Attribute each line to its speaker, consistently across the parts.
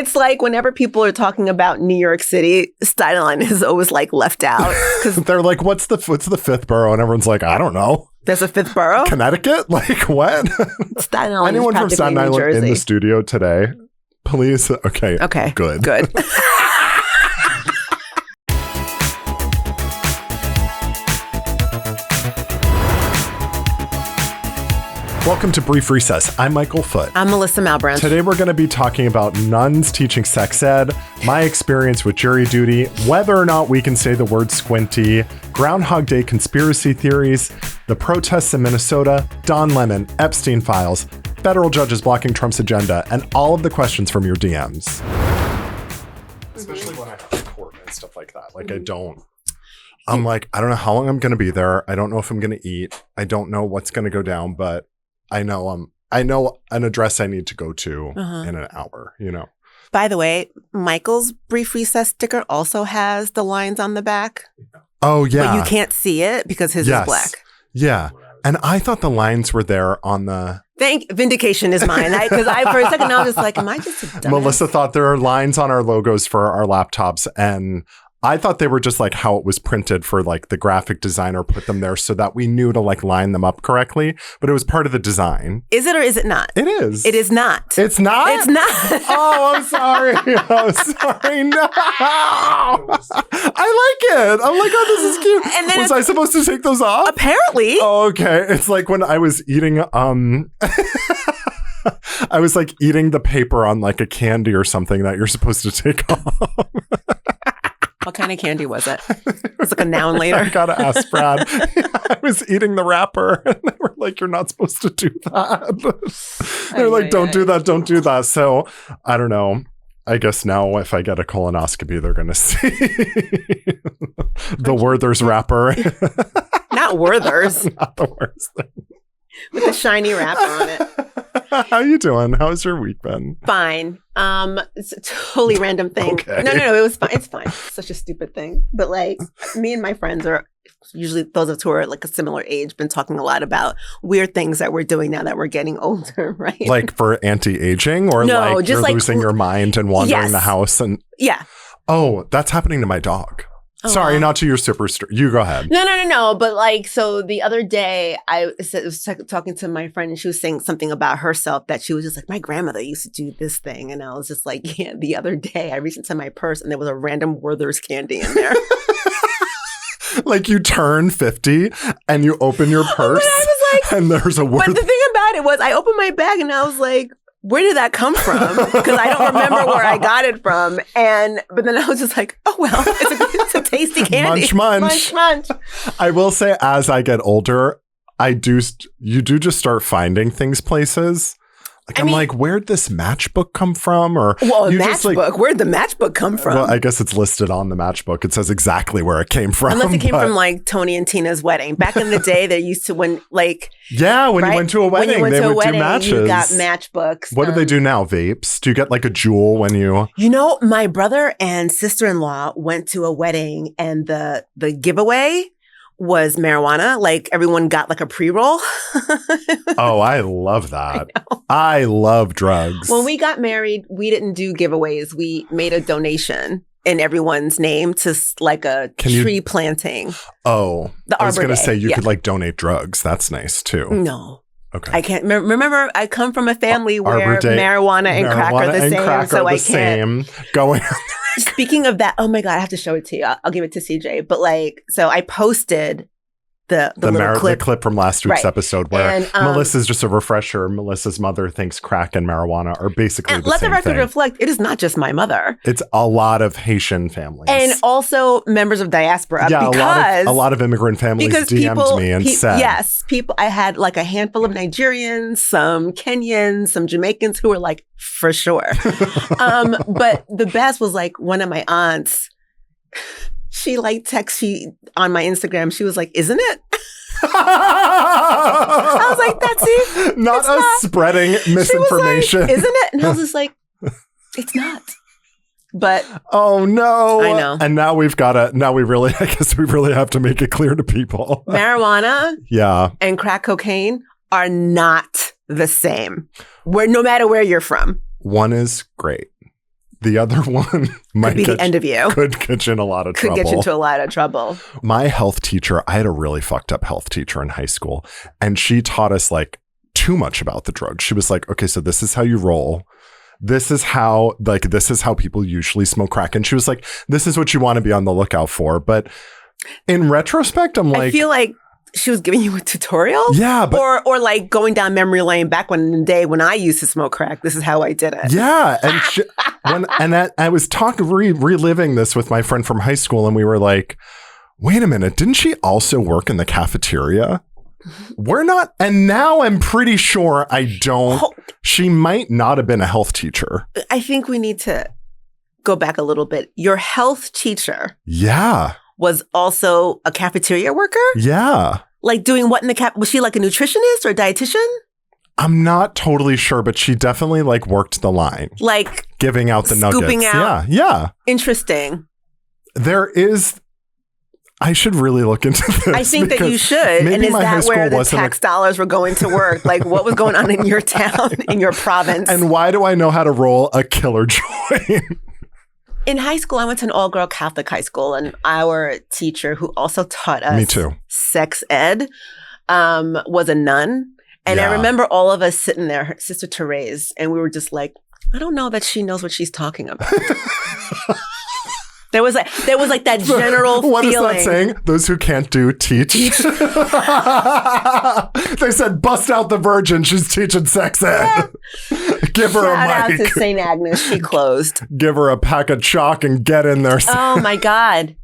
Speaker 1: It's like whenever people are talking about New York City, Staten Island is always like left out. Because
Speaker 2: they're like, what's the fifth borough? And everyone's like, I don't know.
Speaker 1: There's a fifth borough?
Speaker 2: Connecticut? Like what?
Speaker 1: Staten Island.
Speaker 2: Anyone from Staten Island in the studio today? Please. Okay. Good. Welcome to Brief Recess. I'm Michael Foote.
Speaker 1: I'm Mélissa Malebranche.
Speaker 2: Today we're going to be talking about nuns teaching sex ed, my experience with jury duty, whether or not we can say the word squinty, Groundhog Day conspiracy theories, the protests in Minnesota, Don Lemon, Epstein Files, federal judges blocking Trump's agenda, and all of the questions from your DMs. Especially when I have to court and stuff like that. Like I'm like, I don't know how long I'm going to be there. I don't know if I'm going to eat. I don't know what's going to go down, but I know an address I need to go to in an hour, you know.
Speaker 1: By the way, Michael's Brief Recess sticker also has the lines on the back.
Speaker 2: Oh, yeah.
Speaker 1: But you can't see it because his is black.
Speaker 2: Yeah. And I thought the lines were there on the...
Speaker 1: Vindication is mine. Because for a second I was just like, am I just a dumbass?
Speaker 2: Mélissa thought there are lines on our logos for our laptops, and I thought they were just like how it was printed for like the graphic designer put them there so that we knew to like line them up correctly, but it was part of the design.
Speaker 1: Is it or is it not?
Speaker 2: It is.
Speaker 1: It is not.
Speaker 2: It's not?
Speaker 1: It's not.
Speaker 2: Oh, I'm sorry. I'm sorry. No. I like it. I'm like, oh, this is cute. And then was I supposed to take those off?
Speaker 1: Apparently.
Speaker 2: Oh, okay. It's like when I was eating, I was like eating the paper on like a candy or something that you're supposed to take off.
Speaker 1: What kind of candy was it? It was like a noun later.
Speaker 2: I gotta ask Brad. I was eating the wrapper and they were like, you're not supposed to do that. They're like, don't do that, don't do that. So I don't know. I guess now if I get a colonoscopy, they're gonna see the Werther's wrapper.
Speaker 1: Not Werther's.
Speaker 2: Not the worst thing.
Speaker 1: With the shiny wrapper on it.
Speaker 2: How you doing? How's your week been?
Speaker 1: Fine. It's a totally random thing.
Speaker 2: Okay.
Speaker 1: No, it was fine. It's fine. It's such a stupid thing. But like me and my friends are usually those of us who are like a similar age, been talking a lot about weird things that we're doing now that we're getting older, right?
Speaker 2: Like for anti-aging or
Speaker 1: no,
Speaker 2: like
Speaker 1: just
Speaker 2: you're
Speaker 1: like,
Speaker 2: losing your mind and wandering the house and
Speaker 1: yeah.
Speaker 2: Oh, that's happening to my dog.
Speaker 1: Oh,
Speaker 2: sorry,
Speaker 1: wow.
Speaker 2: Not to your superstar. You go ahead.
Speaker 1: No. But like, so the other day I was talking to my friend and she was saying something about herself that she was just like, my grandmother used to do this thing. And I was just like, yeah, the other day I reached into my purse and there was a random Werther's candy in there.
Speaker 2: Like you turn 50 and you open your purse and there's a Werther's.
Speaker 1: But the thing about it was I opened my bag and I was like, where did that come from? Because I don't remember where I got it from. But then I was just like, oh, well, it's a tasty candy.
Speaker 2: Munch. I will say as I get older, you do just start finding things places. Like, I'm like, where'd this matchbook come from? Or
Speaker 1: matchbook? Where'd the matchbook come from?
Speaker 2: Well, I guess it's listed on the matchbook. It says exactly where it came from.
Speaker 1: Unless it came from like Tony and Tina's wedding. Back in the day, they used to when you went to a wedding, they would do matches. You got matchbooks.
Speaker 2: What do they do now? Vapes? Do you get like a jewel when you?
Speaker 1: You know, my brother and sister-in-law went to a wedding, and the giveaway was marijuana. Like everyone got like a pre-roll.
Speaker 2: Oh, I love that. I love drugs.
Speaker 1: When we got married, we didn't do giveaways. We made a donation in everyone's name to like a tree planting.
Speaker 2: Oh, I was going to say you could like donate drugs. That's nice too.
Speaker 1: No.
Speaker 2: Okay.
Speaker 1: I can't remember. I come from a family where marijuana and crack are the same, so I can't.
Speaker 2: Going.
Speaker 1: Speaking of that, oh my God, I have to show it to you. I'll give it to CJ. But like, so I posted the clip
Speaker 2: from last week's episode where Melissa's just a refresher. Melissa's mother thinks crack and marijuana are basically the same thing. Let the record
Speaker 1: reflect, it is not just my mother.
Speaker 2: It's a lot of Haitian families.
Speaker 1: And also members of diaspora.
Speaker 2: Yeah, because a lot of immigrant families DM'd me and said.
Speaker 1: Yes, I had like a handful of Nigerians, some Kenyans, some Jamaicans who were like, for sure. But the best was like one of my aunts. She like texted on my Instagram. She was like, "Isn't it?" I was like, "That's it."
Speaker 2: Not spreading misinformation.
Speaker 1: Like, isn't it? And I was just like, "It's not." But
Speaker 2: oh no,
Speaker 1: I know.
Speaker 2: And now I guess we really have to make it clear to people.
Speaker 1: Marijuana, and crack cocaine are not the same. No matter where you're from.
Speaker 2: One is great. The other one might
Speaker 1: be the end of you.
Speaker 2: Could get you in a lot of trouble.
Speaker 1: Could get you into a lot of trouble.
Speaker 2: My health teacher, I had a really fucked up health teacher in high school, and she taught us like too much about the drug. She was like, okay, so this is how you roll. This is how people usually smoke crack. And she was like, this is what you want to be on the lookout for. But in retrospect, I'm like,
Speaker 1: I feel like she was giving you a tutorial?
Speaker 2: Yeah. But,
Speaker 1: or like going down memory lane back in the day when I used to smoke crack. This is how I did it.
Speaker 2: Yeah. And I was reliving this with my friend from high school, and we were like, wait a minute, didn't she also work in the cafeteria? We're not. And now I'm pretty sure she might not have been a health teacher.
Speaker 1: I think we need to go back a little bit. Your health teacher.
Speaker 2: Yeah.
Speaker 1: Was also a cafeteria worker?
Speaker 2: Yeah.
Speaker 1: Like doing what in the was she like a nutritionist or a dietitian?
Speaker 2: I'm not totally sure, but she definitely like worked the line. Like giving out the
Speaker 1: scooping
Speaker 2: nuggets.
Speaker 1: Out.
Speaker 2: Yeah.
Speaker 1: Interesting.
Speaker 2: I should really look into this.
Speaker 1: I think that you should. And is that where the tax dollars were going to work? Like what was going on in your town, in your province?
Speaker 2: And why do I know how to roll a killer joint?
Speaker 1: In high school, I went to an all-girl Catholic high school, and our teacher, who also taught us sex ed, was a nun. And I remember all of us sitting there, Sister Therese, and we were just like, I don't know that she knows what she's talking about. There was like that general
Speaker 2: what
Speaker 1: feeling.
Speaker 2: What is that saying? Those who can't do, teach. They said, bust out the virgin. She's teaching sex ed. Give her a mic.
Speaker 1: Shout out to St. Agnes. She closed.
Speaker 2: Give her a pack of chalk and get in there.
Speaker 1: Oh, my God.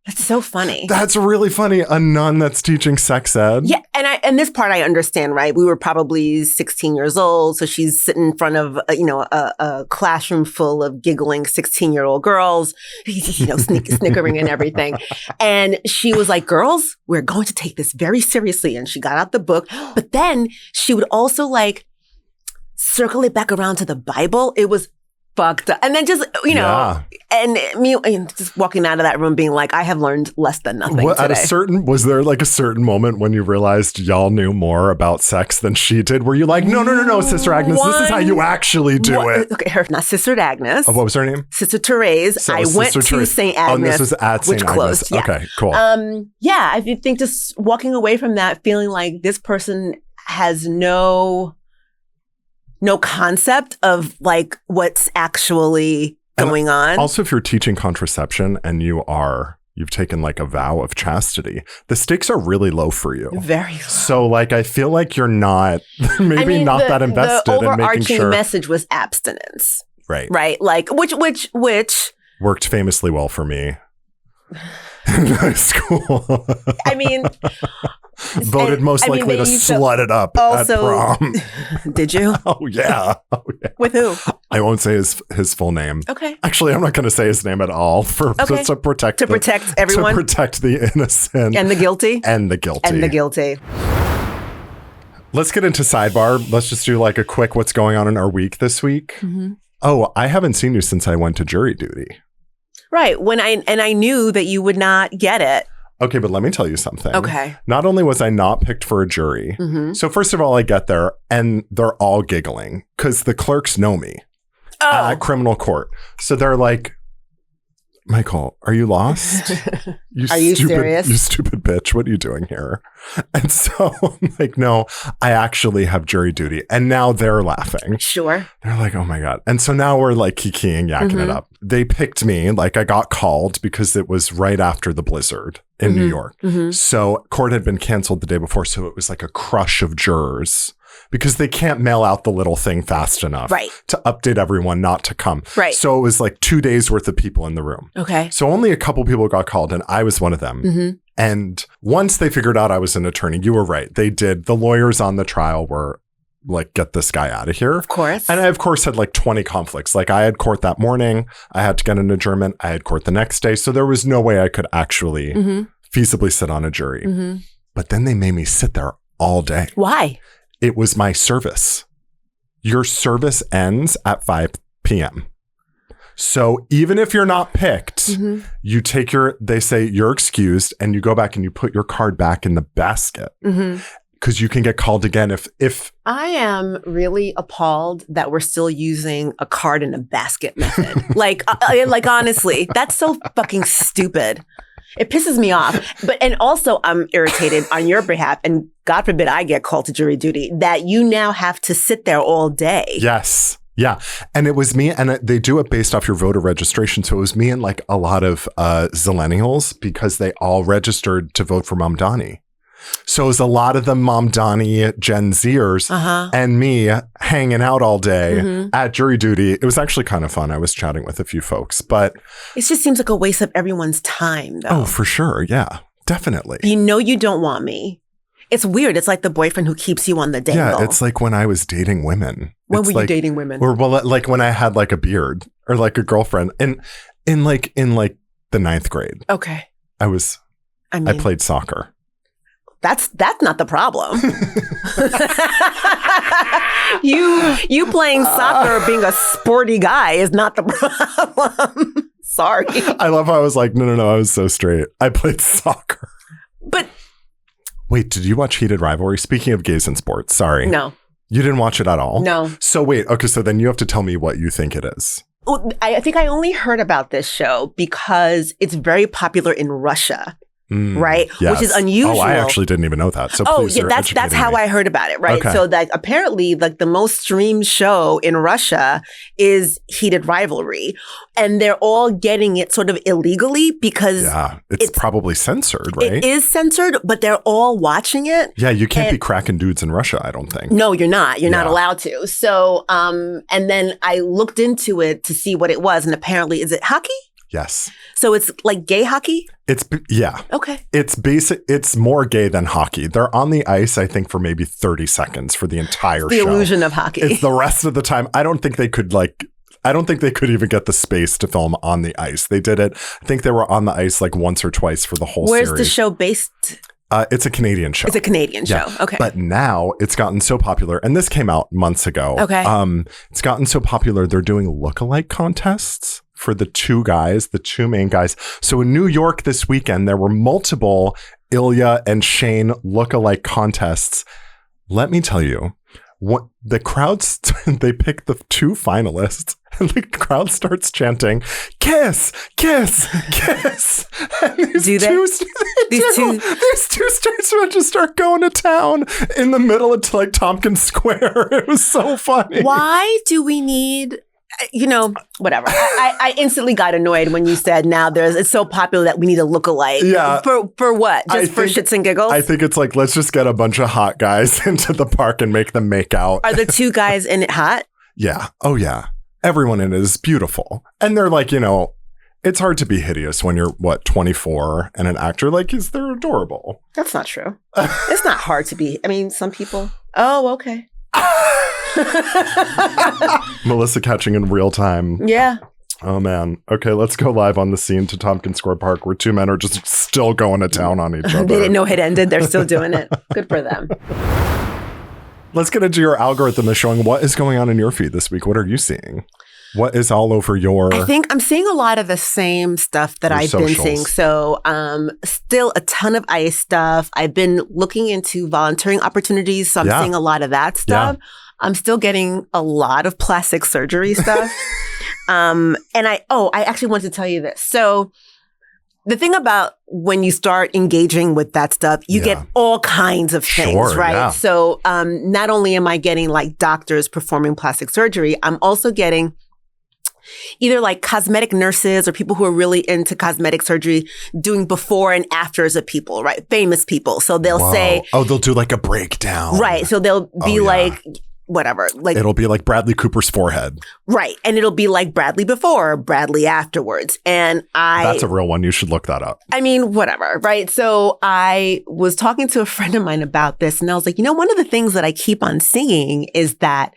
Speaker 1: That's so funny.
Speaker 2: That's really funny. A nun that's teaching sex ed.
Speaker 1: Yeah. And this part I understand, right? We were probably 16 years old. So she's sitting in front of, a classroom full of giggling 16-year-old girls, snickering and everything. And she was like, girls, we're going to take this very seriously. And she got out the book. But then she would also like circle it back around to the Bible. It was fucked up. And then just, and me just walking out of that room being like, I have learned less than nothing today.
Speaker 2: Was there like a certain moment when you realized y'all knew more about sex than she did? Were you like, no, Sister Agnes, this is how you actually do it?
Speaker 1: Okay, not Sister Agnes.
Speaker 2: Oh, what was her name?
Speaker 1: Sister Therese. I went to St. Agnes.
Speaker 2: Oh, this was at St. Agnes.
Speaker 1: Which closed. Yeah.
Speaker 2: Okay, cool.
Speaker 1: I think just walking away from that feeling like this person has no concept of like what's actually going on.
Speaker 2: Also, if you're teaching contraception and you've taken like a vow of chastity, the stakes are really low for you.
Speaker 1: Very low.
Speaker 2: So like, I feel like you're not not that invested in making sure.
Speaker 1: The overarching message was abstinence.
Speaker 2: Right.
Speaker 1: Right. Like, which
Speaker 2: worked famously well for me in high school.
Speaker 1: I mean,
Speaker 2: voted most likely to slut it up at prom.
Speaker 1: Did you?
Speaker 2: Oh yeah.
Speaker 1: With who?
Speaker 2: I won't say his full name.
Speaker 1: Okay.
Speaker 2: Actually, I'm not going to say his name at all just to protect everyone, to protect the innocent
Speaker 1: and the guilty,
Speaker 2: Let's get into sidebar. Let's just do like a quick what's going on in our week this week. Mm-hmm. Oh, I haven't seen you since I went to jury duty.
Speaker 1: Right. I knew that you would not get it.
Speaker 2: Okay, but let me tell you something.
Speaker 1: Okay.
Speaker 2: Not only was I not picked for a jury, so first of all, I get there and they're all giggling because the clerks know me at criminal court. So they're like, Michael, are you lost?
Speaker 1: Are you serious?
Speaker 2: You stupid bitch. What are you doing here? And so I'm like, no, I actually have jury duty. And now they're laughing.
Speaker 1: Sure.
Speaker 2: They're like, oh my God. And so now we're like kikiing, yakking it up. They picked me. Like I got called because it was right after the blizzard in New York. Mm-hmm. So court had been canceled the day before. So it was like a crush of jurors because they can't mail out the little thing fast enough to update everyone not to come.
Speaker 1: Right.
Speaker 2: So it was like 2 days worth of people in the room.
Speaker 1: Okay.
Speaker 2: So only a couple people got called and I was one of them. Mm-hmm. And once they figured out I was an attorney, you were right. They did. The lawyers on the trial were like, get this guy out of here.
Speaker 1: Of course.
Speaker 2: And I, of course, had like 20 conflicts. Like I had court that morning. I had to get an adjournment. I had court the next day. So there was no way I could actually feasibly sit on a jury. Mm-hmm. But then they made me sit there all day.
Speaker 1: Why?
Speaker 2: It was my service. Your service ends at 5 p.m. So even if you're not picked, you take they say you're excused and you go back and you put your card back in the basket. Mm-hmm. because you can get called again if
Speaker 1: I am really appalled that we're still using a card in a basket method. like honestly, that's so fucking stupid. It pisses me off. And also I'm irritated on your behalf, and God forbid I get called to jury duty, that you now have to sit there all day.
Speaker 2: Yes. Yeah. And it was me, and they do it based off your voter registration. So it was me and like a lot of Zillennials, because they all registered to vote for Mamdani. So it was a lot of the Mamdani Gen Zers and me hanging out all day at jury duty. It was actually kind of fun. I was chatting with a few folks, but
Speaker 1: it just seems like a waste of everyone's time, though.
Speaker 2: Oh, for sure. Yeah, definitely.
Speaker 1: You don't want me. It's weird. It's like the boyfriend who keeps you on the dangle.
Speaker 2: Yeah, it's like when I was dating women.
Speaker 1: When were you dating women?
Speaker 2: Or like when I had like a beard or like a girlfriend in the 9th grade.
Speaker 1: Okay.
Speaker 2: I played soccer.
Speaker 1: That's not the problem. You playing soccer, being a sporty guy is not the problem. Sorry.
Speaker 2: I love how I was like, no, I was so straight. I played soccer.
Speaker 1: But
Speaker 2: wait, did you watch Heated Rivalry? Speaking of gays in sports, sorry.
Speaker 1: No.
Speaker 2: You didn't watch it at all?
Speaker 1: No.
Speaker 2: So wait, okay, so then you have to tell me what you think it is.
Speaker 1: Well, I think I only heard about this show because it's very popular in Russia. Right?
Speaker 2: Yes.
Speaker 1: Which is unusual.
Speaker 2: Oh, I actually didn't even know that. So please,
Speaker 1: that's how I heard about it, right?
Speaker 2: Okay.
Speaker 1: So that apparently like the most streamed show in Russia is Heated Rivalry. And they're all getting it sort of illegally because
Speaker 2: it's probably censored, right?
Speaker 1: It is censored, but they're all watching it.
Speaker 2: Yeah, you can't be cracking dudes in Russia, I don't think.
Speaker 1: No, you're not. You're not allowed to. So and then I looked into it to see what it was, and apparently is it hockey?
Speaker 2: Yes.
Speaker 1: So it's like gay hockey?
Speaker 2: Okay. It's more gay than hockey. They're on the ice, I think, for maybe 30 seconds for the entire show.
Speaker 1: The illusion of hockey.
Speaker 2: It's the rest of the time. I don't think they could even get the space to film on the ice. They did it. I think they were on the ice like once or twice for the whole series.
Speaker 1: Where's the show based?
Speaker 2: It's a Canadian show.
Speaker 1: It's a Canadian show. Okay.
Speaker 2: But now it's gotten so popular, and this came out months ago.
Speaker 1: Okay.
Speaker 2: It's gotten so popular, they're doing lookalike contests for the two main guys. So in New York this weekend, there were multiple Ilya and Shane lookalike contests. Let me tell you, what the crowds, they picked the two finalists, and the crowd starts chanting, "Kiss, kiss, kiss." And these two start going to town in the middle of like Tompkins Square. It was so funny.
Speaker 1: Why do we need... whatever. I instantly got annoyed when you said it's so popular that we need a lookalike.
Speaker 2: Yeah.
Speaker 1: For what? Just for shits and giggles?
Speaker 2: I think it's like, let's just get a bunch of hot guys into the park and make them make out.
Speaker 1: Are the two guys in it hot?
Speaker 2: Yeah. Oh, yeah. Everyone in it is beautiful. And they're like, it's hard to be hideous when you're, 24 and an actor. Like, they're adorable.
Speaker 1: That's not true. It's not hard to be. I mean, some people. Oh, okay.
Speaker 2: Mélissa catching in real time.
Speaker 1: Yeah.
Speaker 2: Oh, man. Okay, let's go live on the scene to Tompkins Square Park where two men are just still going to town on each other.
Speaker 1: They didn't know it ended. They're still doing it. Good for them.
Speaker 2: Let's get into your algorithm is showing what is going on in your feed this week. What are you seeing? What is all over your...
Speaker 1: I think I'm seeing a lot of the same stuff that I've been seeing. So still a ton of ICE stuff. I've been looking into volunteering opportunities. So I'm seeing a lot of that stuff. Yeah. I'm still getting a lot of plastic surgery stuff. And I actually wanted to tell you this. So the thing about when you start engaging with that stuff, you get all kinds of things, right? Yeah. So not only am I getting like doctors performing plastic surgery, I'm also getting either like cosmetic nurses or people who are really into cosmetic surgery doing before and afters of people, right? Famous people. So they'll say...
Speaker 2: Oh, they'll do like a breakdown.
Speaker 1: Right. So they'll be like... whatever. Like
Speaker 2: it'll be like Bradley Cooper's forehead.
Speaker 1: Right. And it'll be like Bradley before, Bradley afterwards. And
Speaker 2: that's a real one. You should look that up.
Speaker 1: I mean, whatever. Right. So I was talking to a friend of mine about this, and I was like, one of the things that I keep on seeing is that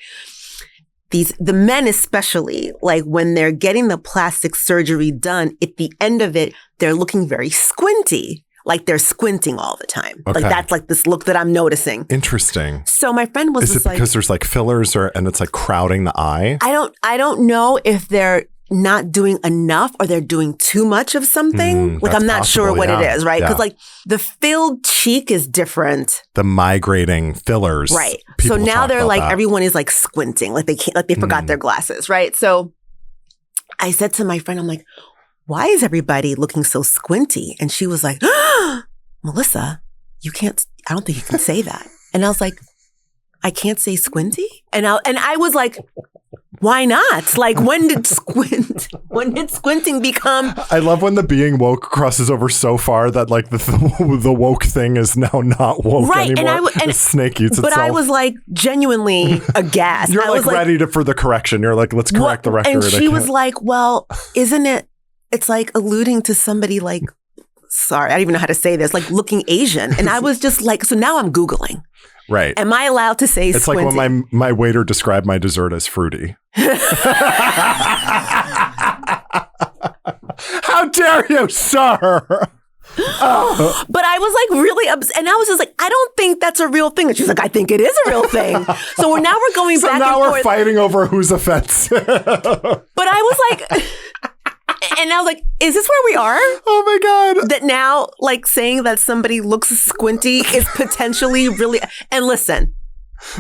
Speaker 1: the men especially, like when they're getting the plastic surgery done, at the end of it, they're looking very squinty. Like they're squinting all the time. Okay. Like that's like this look that I'm noticing.
Speaker 2: Interesting.
Speaker 1: So my friend was
Speaker 2: Is it because there's like fillers and it's like crowding the eye?
Speaker 1: I don't know if they're not doing enough or they're doing too much of something. Like, I'm not sure what it is, right? Because like the filled cheek is different.
Speaker 2: The migrating fillers.
Speaker 1: Right. So now they're like, everyone is like squinting, like they can't, like they forgot their glasses, right? So I said to my friend, I'm like, why is everybody looking so squinty? And she was like, Mélissa, I don't think you can say that. And I was like, I can't say squinty? And I was like, why not? Like, when did squinting become?
Speaker 2: I love when the being woke crosses over so far that like the woke thing is now not woke anymore. And the snake eats itself.
Speaker 1: But I was like genuinely aghast.
Speaker 2: You're like ready for the correction. You're like, let's correct the record.
Speaker 1: And she was like, well, isn't it? It's like alluding to somebody like, sorry, I don't even know how to say this, like looking Asian. And I was just like, so now I'm Googling.
Speaker 2: Right.
Speaker 1: Am I allowed to say
Speaker 2: it's
Speaker 1: squinting?
Speaker 2: Like when my waiter described my dessert as fruity. How dare you, sir?
Speaker 1: Oh. But I was like really upset. And I was just like, I don't think that's a real thing. And she's like, I think it is a real thing. So now we're going back and forth.
Speaker 2: So now we're fighting over whose offense.
Speaker 1: But I was like... And I was like, is this where we are?
Speaker 2: Oh my God.
Speaker 1: That now, like, saying that somebody looks squinty is potentially really... And listen.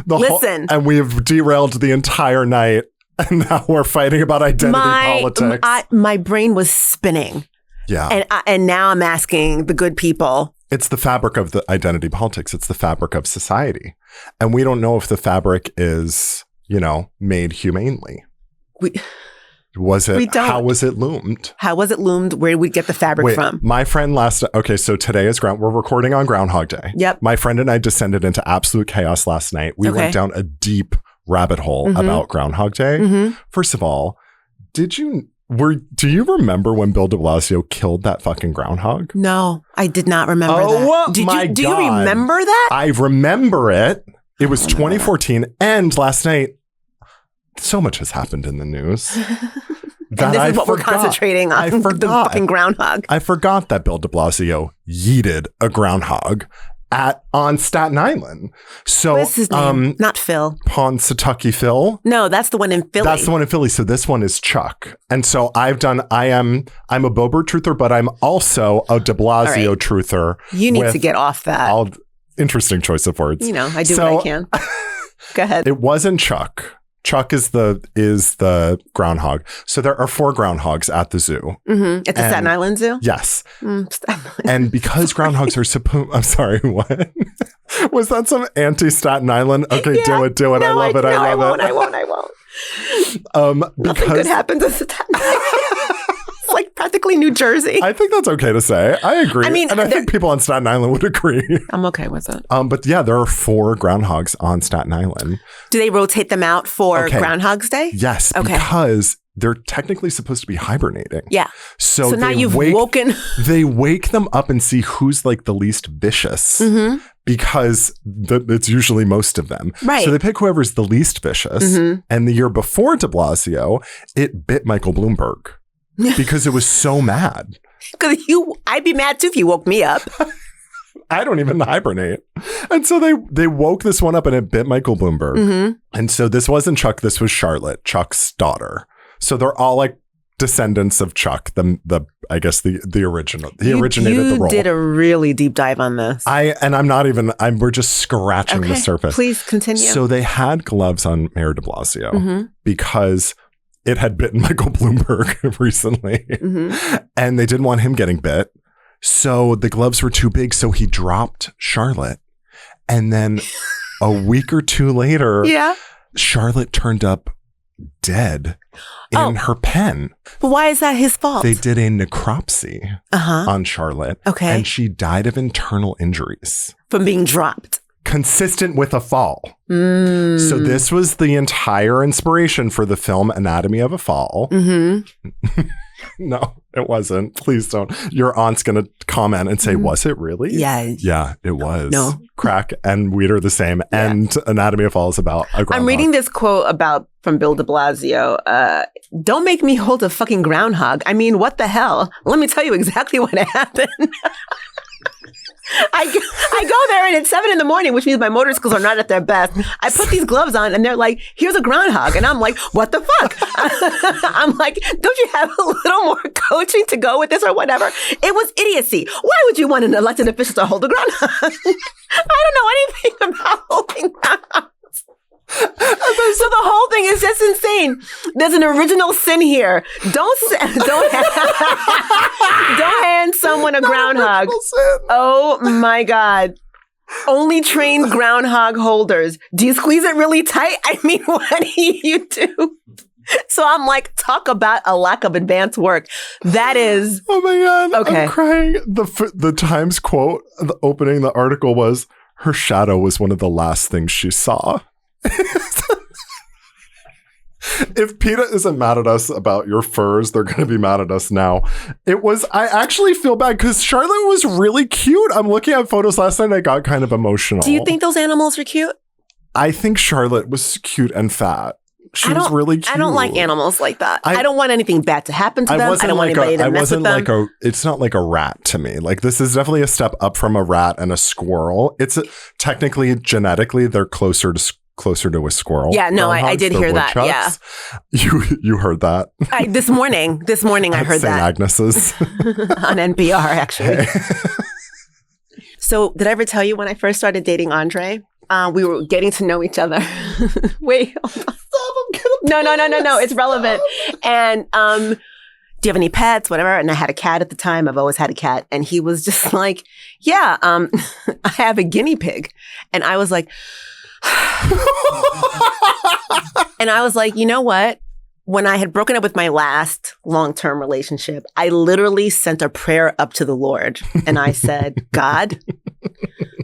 Speaker 2: And we've derailed the entire night. And now we're fighting about identity politics.
Speaker 1: My brain was spinning.
Speaker 2: Yeah.
Speaker 1: And now I'm asking the good people.
Speaker 2: It's the fabric of the identity politics. It's the fabric of society. And we don't know if the fabric is, made humanely. Was it? How was it loomed?
Speaker 1: How was it loomed? Where did we get the fabric from?
Speaker 2: My friend so today is we're recording on Groundhog Day.
Speaker 1: Yep.
Speaker 2: My friend and I descended into absolute chaos last night. We went down a deep rabbit hole about Groundhog Day. First of all, do you remember when Bill de Blasio killed that fucking groundhog?
Speaker 1: No, I did not remember that. Do you remember that?
Speaker 2: I remember it. It was 2014, and last night, so much has happened in the news.
Speaker 1: And this is what we're concentrating on, the fucking groundhog.
Speaker 2: I forgot that Bill de Blasio yeeted a groundhog on Staten Island. So
Speaker 1: what's his name? Not Phil.
Speaker 2: Ponsatucky Phil.
Speaker 1: No, that's the one in Philly.
Speaker 2: That's the one in Philly. So this one is Chuck. And so I'm a Boebert truther, but I'm also a de Blasio truther.
Speaker 1: You need to get off that.
Speaker 2: Interesting choice of words.
Speaker 1: I do what I can. Go ahead.
Speaker 2: It wasn't Chuck. Chuck is the groundhog. So there are 4 groundhogs at the zoo.
Speaker 1: At the Staten Island Zoo?
Speaker 2: Yes. And because groundhogs are I'm sorry, what? Was that some anti-Staten Island? Okay,
Speaker 1: yeah,
Speaker 2: do it.
Speaker 1: No,
Speaker 2: I love it.
Speaker 1: I won't. Nothing good happens in Staten Island. It's like practically New Jersey.
Speaker 2: I think that's okay to say. I agree. And I think people on Staten Island would agree.
Speaker 1: I'm okay with it.
Speaker 2: But yeah, there are 4 groundhogs on Staten Island.
Speaker 1: Do they rotate them out for Groundhog's Day?
Speaker 2: Yes, because they're technically supposed to be hibernating.
Speaker 1: Yeah.
Speaker 2: So
Speaker 1: now you've woken.
Speaker 2: They wake them up and see who's like the least vicious. Because it's usually most of them.
Speaker 1: Right.
Speaker 2: So they pick whoever's the least vicious. And the year before de Blasio, it bit Michael Bloomberg. Because it was so mad.
Speaker 1: Because I'd be mad too if you woke me up.
Speaker 2: I don't even hibernate. And so they woke this one up and it bit Michael Bloomberg. And so this wasn't Chuck, this was Charlotte, Chuck's daughter. So they're all like descendants of Chuck, I guess the original. He originated the role.
Speaker 1: You did a really deep dive on this.
Speaker 2: We're just scratching the surface.
Speaker 1: Please continue.
Speaker 2: So they had gloves on Mayor de Blasio because it had bitten Michael Bloomberg recently. And they didn't want him getting bit. So the gloves were too big. So he dropped Charlotte. And then a week or 2 later, Charlotte turned up dead in her pen.
Speaker 1: But why is that his fault?
Speaker 2: They did a necropsy on Charlotte.
Speaker 1: Okay.
Speaker 2: And she died of internal injuries.
Speaker 1: From being dropped.
Speaker 2: Consistent with a fall. So this was the entire inspiration for the film Anatomy of a Fall. No, it wasn't. Please don't. Your aunt's going to comment and say, was it really?
Speaker 1: Yeah.
Speaker 2: Yeah, it was.
Speaker 1: No.
Speaker 2: Crack and weed are the same. Yeah. And Anatomy of a Fall is about a groundhog.
Speaker 1: I'm reading this quote from Bill de Blasio. Don't make me hold a fucking groundhog. I mean, what the hell? Let me tell you exactly what happened. I go there and it's 7 a.m, which means my motor skills are not at their best. I put these gloves on and they're like, here's a groundhog. And I'm like, what the fuck? I'm like, don't you have a little more coaching to go with this or whatever? It was idiocy. Why would you want an elected official to hold a groundhog? I don't know anything about holding groundhogs. So the whole thing is just insane. There's an original sin here. Don't hand someone a groundhog. Oh my God. Only trained groundhog holders. Do you squeeze it really tight? I mean, what do you do? So I'm like, talk about a lack of advanced work. That is.
Speaker 2: Oh my God.
Speaker 1: Okay.
Speaker 2: I'm crying. The Times quote, the opening, the article was, her shadow was one of the last things she saw. If PETA isn't mad at us about your furs, they're going to be mad at us now. I actually feel bad because Charlotte was really cute. I'm looking at photos last night and I got kind of emotional.
Speaker 1: Do you think those animals are cute?
Speaker 2: I think Charlotte was cute and fat. She was really cute.
Speaker 1: I don't like animals like that. I don't want anything bad to happen to them. I don't want anybody to mess with them.
Speaker 2: It's not like a rat to me. Like, this is definitely a step up from a rat and a squirrel. Technically, genetically, they're closer to a squirrel.
Speaker 1: Yeah, no, I did hear that. Yeah.
Speaker 2: You heard that?
Speaker 1: This morning I heard
Speaker 2: St.
Speaker 1: that.
Speaker 2: Agnes's.
Speaker 1: On NPR, actually. So did I ever tell you when I first started dating Andre? We were getting to know each other. Wait, hold on. No. It's relevant. And do you have any pets? Whatever. And I had a cat at the time. I've always had a cat. And he was just like, yeah, I have a guinea pig. And I was like, and I was like, you know what? When I had broken up with my last long-term relationship, I literally sent a prayer up to the Lord. And I said, God,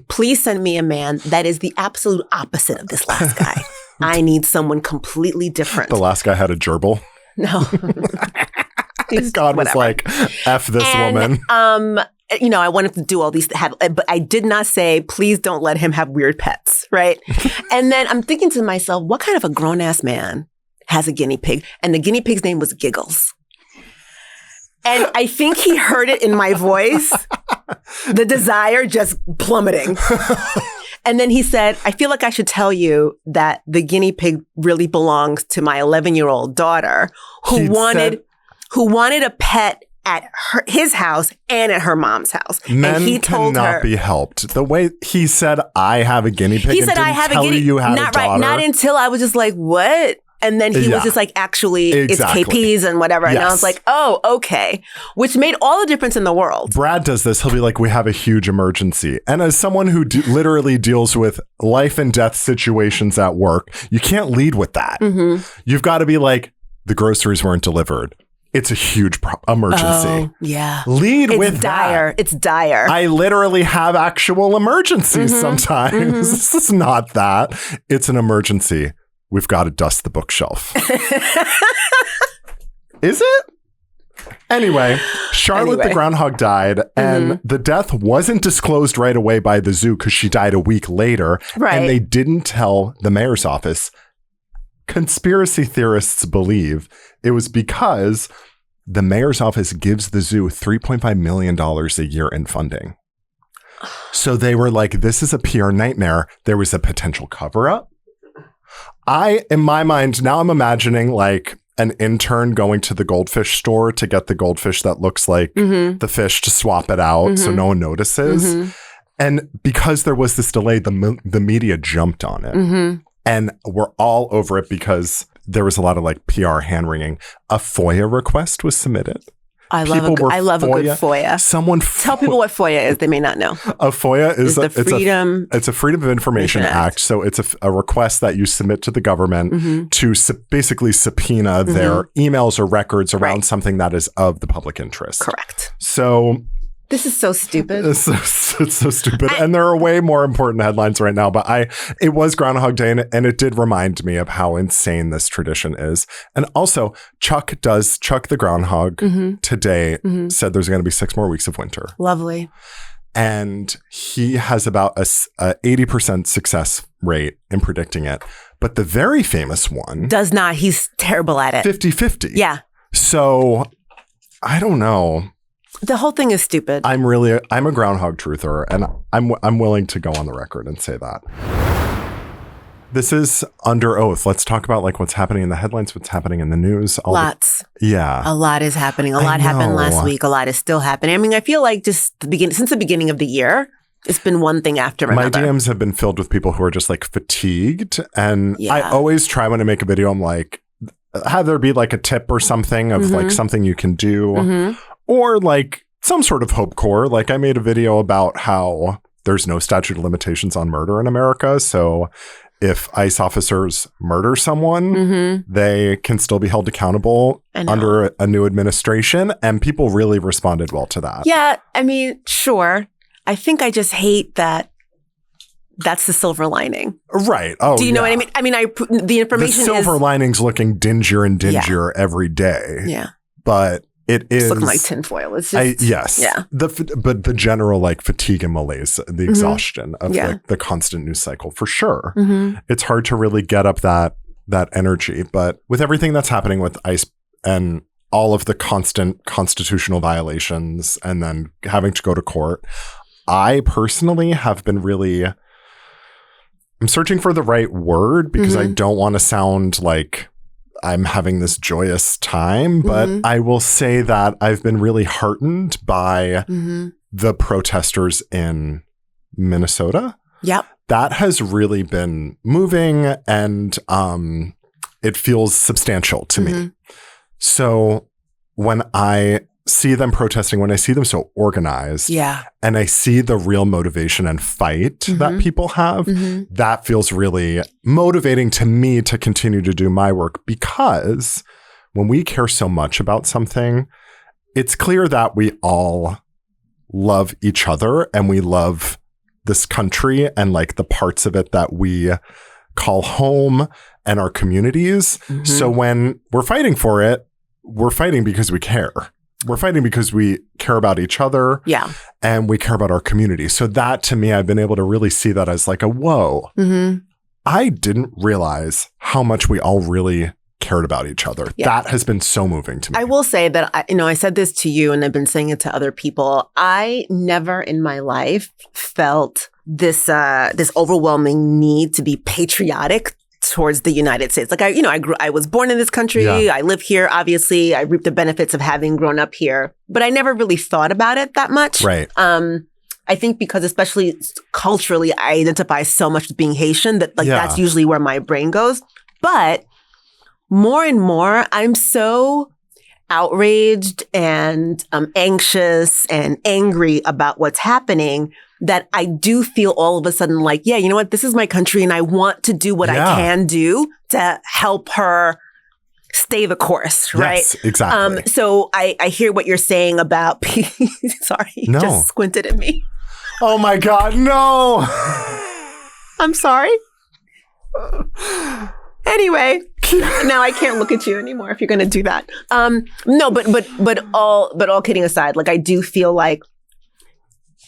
Speaker 1: please send me a man that is the absolute opposite of this last guy. I need someone completely different.
Speaker 2: The last guy had a gerbil.
Speaker 1: No.
Speaker 2: God was like, F this woman.
Speaker 1: I wanted to do all these, but I did not say, please don't let him have weird pets, right? And then I'm thinking to myself, what kind of a grown-ass man has a guinea pig? And the guinea pig's name was Giggles. And I think he heard it in my voice, the desire just plummeting. And then he said, I feel like I should tell you that the guinea pig really belongs to my 11-year-old daughter who wanted a pet at his house and at her mom's house.
Speaker 2: Men
Speaker 1: and he told
Speaker 2: cannot be helped. The way he said, I have a guinea pig.
Speaker 1: He said, I have a guinea pig.
Speaker 2: You had a daughter.
Speaker 1: Not until I was just like, what? And then he was just like, actually, it's KPs and whatever. And I was like, oh, okay. Which made all the difference in the world. Brad
Speaker 2: does this. He'll be like, we have a huge emergency. And as someone who literally deals with life and death situations at work, you can't lead with that. Mm-hmm. You've got to be like, the groceries weren't delivered. It's a huge emergency.
Speaker 1: Oh, yeah.
Speaker 2: Lead with
Speaker 1: dire.
Speaker 2: that.
Speaker 1: It's dire.
Speaker 2: I literally have actual emergencies sometimes. Mm-hmm. This is not that. It's an emergency. We've got to dust the bookshelf. Is it? Anyway, Charlotte the groundhog died, and the death wasn't disclosed right away by the zoo because she died a week later.
Speaker 1: Right.
Speaker 2: And they didn't tell the mayor's office. Conspiracy theorists believe it was because the mayor's office gives the zoo $3.5 million a year in funding. So they were like, this is a PR nightmare. There was a potential cover-up. In my mind, now I'm imagining like an intern going to the goldfish store to get the goldfish that looks like the fish to swap it out so no one notices. And because there was this delay, the media jumped on it. And we're all over it because there was a lot of like PR hand-wringing. A FOIA request was submitted.
Speaker 1: I love a good FOIA. Tell people what FOIA is. They may not know.
Speaker 2: A FOIA is it's a Freedom of Information Act. So it's a request that you submit to the government to basically subpoena their emails or records around something that is of the public interest.
Speaker 1: Correct.
Speaker 2: So
Speaker 1: this is so stupid.
Speaker 2: It's so stupid. And there are way more important headlines right now, but it was Groundhog Day and it did remind me of how insane this tradition is. And also Chuck the Groundhog today said there's going to be 6 more weeks of winter.
Speaker 1: Lovely.
Speaker 2: And he has about a 80% success rate in predicting it. But the very famous one
Speaker 1: does not. He's terrible at it.
Speaker 2: 50-50.
Speaker 1: Yeah.
Speaker 2: So I don't know.
Speaker 1: The whole thing is stupid.
Speaker 2: I'm a groundhog truther, and I'm willing to go on the record and say that. This is under oath. Let's talk about like what's happening in the headlines, what's happening in the news.
Speaker 1: Lots.
Speaker 2: Yeah.
Speaker 1: A lot is happening. A lot happened last week. A lot is still happening. I mean, I feel like just since the beginning of the year, it's been one thing after another.
Speaker 2: My DMs have been filled with people who are just like fatigued. And I always try when I make a video, I'm like, have there be like a tip or something of like something you can do or like some sort of hope core. Like I made a video about how there's no statute of limitations on murder in America. So if ICE officers murder someone, they can still be held accountable under a new administration. And people really responded well to that. Yeah.
Speaker 1: I mean, sure. I think I just hate that that's the silver lining.
Speaker 2: Right. Oh,
Speaker 1: do you know what I mean? I mean, the information
Speaker 2: the silver lining's looking dingier and dingier every day.
Speaker 1: Yeah.
Speaker 2: But it is.
Speaker 1: It's looking like tinfoil. It's just.
Speaker 2: Yes.
Speaker 1: Yeah.
Speaker 2: But the general like fatigue and malaise, the exhaustion of like the constant news cycle for sure. It's hard to really get up that energy. But with everything that's happening with ICE and all of the constant constitutional violations and then having to go to court, I personally have been I'm searching for the right word because I don't want to sound like I'm having this joyous time, but I will say that I've been really heartened by the protesters in Minnesota.
Speaker 1: Yep.
Speaker 2: That has really been moving and it feels substantial to me. So when I see them protesting, when I see them so organized, and I see the real motivation and fight that people have, that feels really motivating to me to continue to do my work, because when we care so much about something, it's clear that we all love each other and we love this country and like the parts of it that we call home and our communities. So when we're fighting for it, we're fighting because we care. We're fighting because we care about each other and we care about our community. So that to me, I've been able to really see that as like a whoa. I didn't realize how much we all really cared about each other. That has been so moving to me.
Speaker 1: I will say that, I said this to you and I've been saying it to other people. I never in my life felt this overwhelming need to be patriotic towards the United States. Like I was born in this country. I live here. Obviously, I reap the benefits of having grown up here, but I never really thought about it that much.
Speaker 2: Right.
Speaker 1: I think because especially culturally, I identify so much with being Haitian that that's usually where my brain goes. But more and more, I'm so outraged and anxious and angry about what's happening that I do feel all of a sudden like, you know what? This is my country and I want to do what I can do to help her stay the course, right?
Speaker 2: Yes, exactly.
Speaker 1: So I hear what you're saying about, sorry, you just squinted at me.
Speaker 2: Oh my God, no.
Speaker 1: I'm sorry. Anyway, now I can't look at you anymore if you're going to do that. No, but all kidding aside, like I do feel like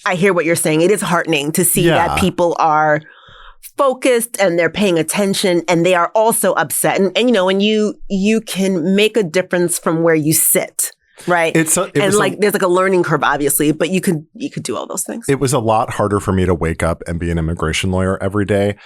Speaker 1: I hear what you're saying. It is heartening to see that people are focused and they're paying attention and they are also upset. And you can make a difference from where you sit, right? There's like a learning curve, obviously, but you could do all those things.
Speaker 2: It was a lot harder for me to wake up and be an immigration lawyer every day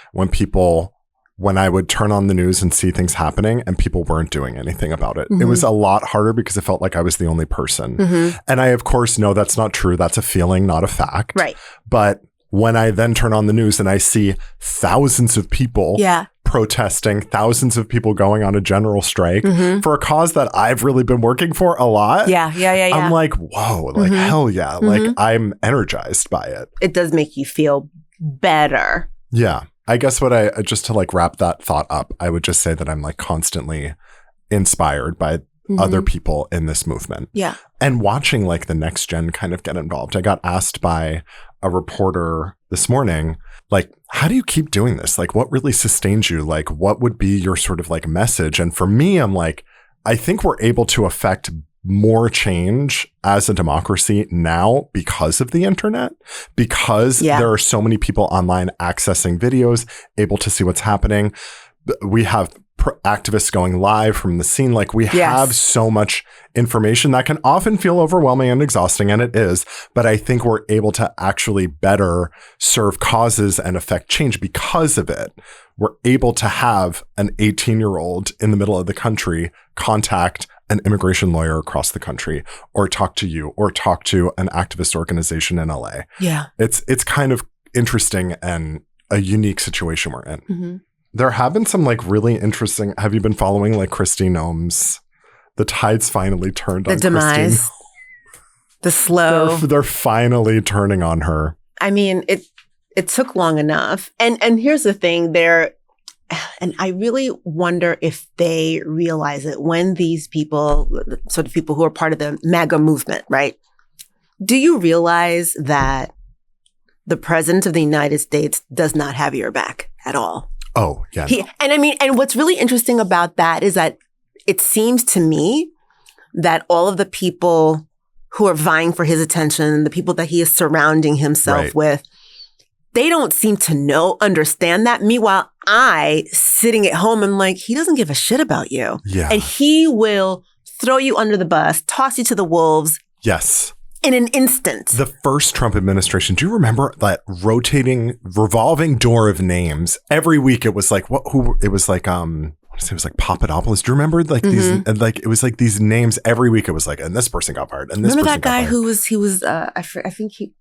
Speaker 2: when I would turn on the news and see things happening and people weren't doing anything about it. It was a lot harder because it felt like I was the only person. And I, of course, know that's not true. That's a feeling, not a fact.
Speaker 1: Right.
Speaker 2: But when I then turn on the news and I see thousands of people protesting, thousands of people going on a general strike for a cause that I've really been working for a lot. I'm like, whoa, like, hell yeah. Like, I'm energized by it.
Speaker 1: It does make you feel better.
Speaker 2: Yeah. I guess just to like wrap that thought up, I would just say that I'm like constantly inspired by other people in this movement.
Speaker 1: Yeah.
Speaker 2: And watching like the next gen kind of get involved. I got asked by a reporter this morning, like, how do you keep doing this? Like, what really sustains you? Like, what would be your sort of like message? And for me, I'm like, I think we're able to affect more change as a democracy now because of the internet, because there are so many people online accessing videos, able to see what's happening. We have activists going live from the scene. Like we have so much information that can often feel overwhelming and exhausting, and it is, but I think we're able to actually better serve causes and affect change because of it. We're able to have an 18-year-old in the middle of the country contact an immigration lawyer across the country, or talk to you, or talk to an activist organization in LA.
Speaker 1: Yeah.
Speaker 2: It's kind of interesting and a unique situation we're in.
Speaker 1: Mm-hmm.
Speaker 2: There have been some like really interesting, have you been following like Kristi Noem's, the tide's finally turned on
Speaker 1: the demise,
Speaker 2: Kristi.
Speaker 1: the slow.
Speaker 2: They're finally turning on her.
Speaker 1: I mean, it took long enough. And here's the thing, and I really wonder if they realize it when these people, sort of people who are part of the MAGA movement, right? Do you realize that the president of the United States does not have your back at all?
Speaker 2: Oh, yeah.
Speaker 1: And what's really interesting about that is that it seems to me that all of the people who are vying for his attention, the people that he is surrounding himself with, they don't seem to understand that. Meanwhile, I, sitting at home, am like, he doesn't give a shit about you.
Speaker 2: Yeah.
Speaker 1: And he will throw you under the bus, toss you to the wolves.
Speaker 2: Yes.
Speaker 1: In an instant.
Speaker 2: The first Trump administration, do you remember that revolving door of names? Every week it was like, it was like Papadopoulos. Do you remember like these, and like, it was like these names every week. It was like, and this person got fired. And this
Speaker 1: remember
Speaker 2: person
Speaker 1: that guy
Speaker 2: got fired.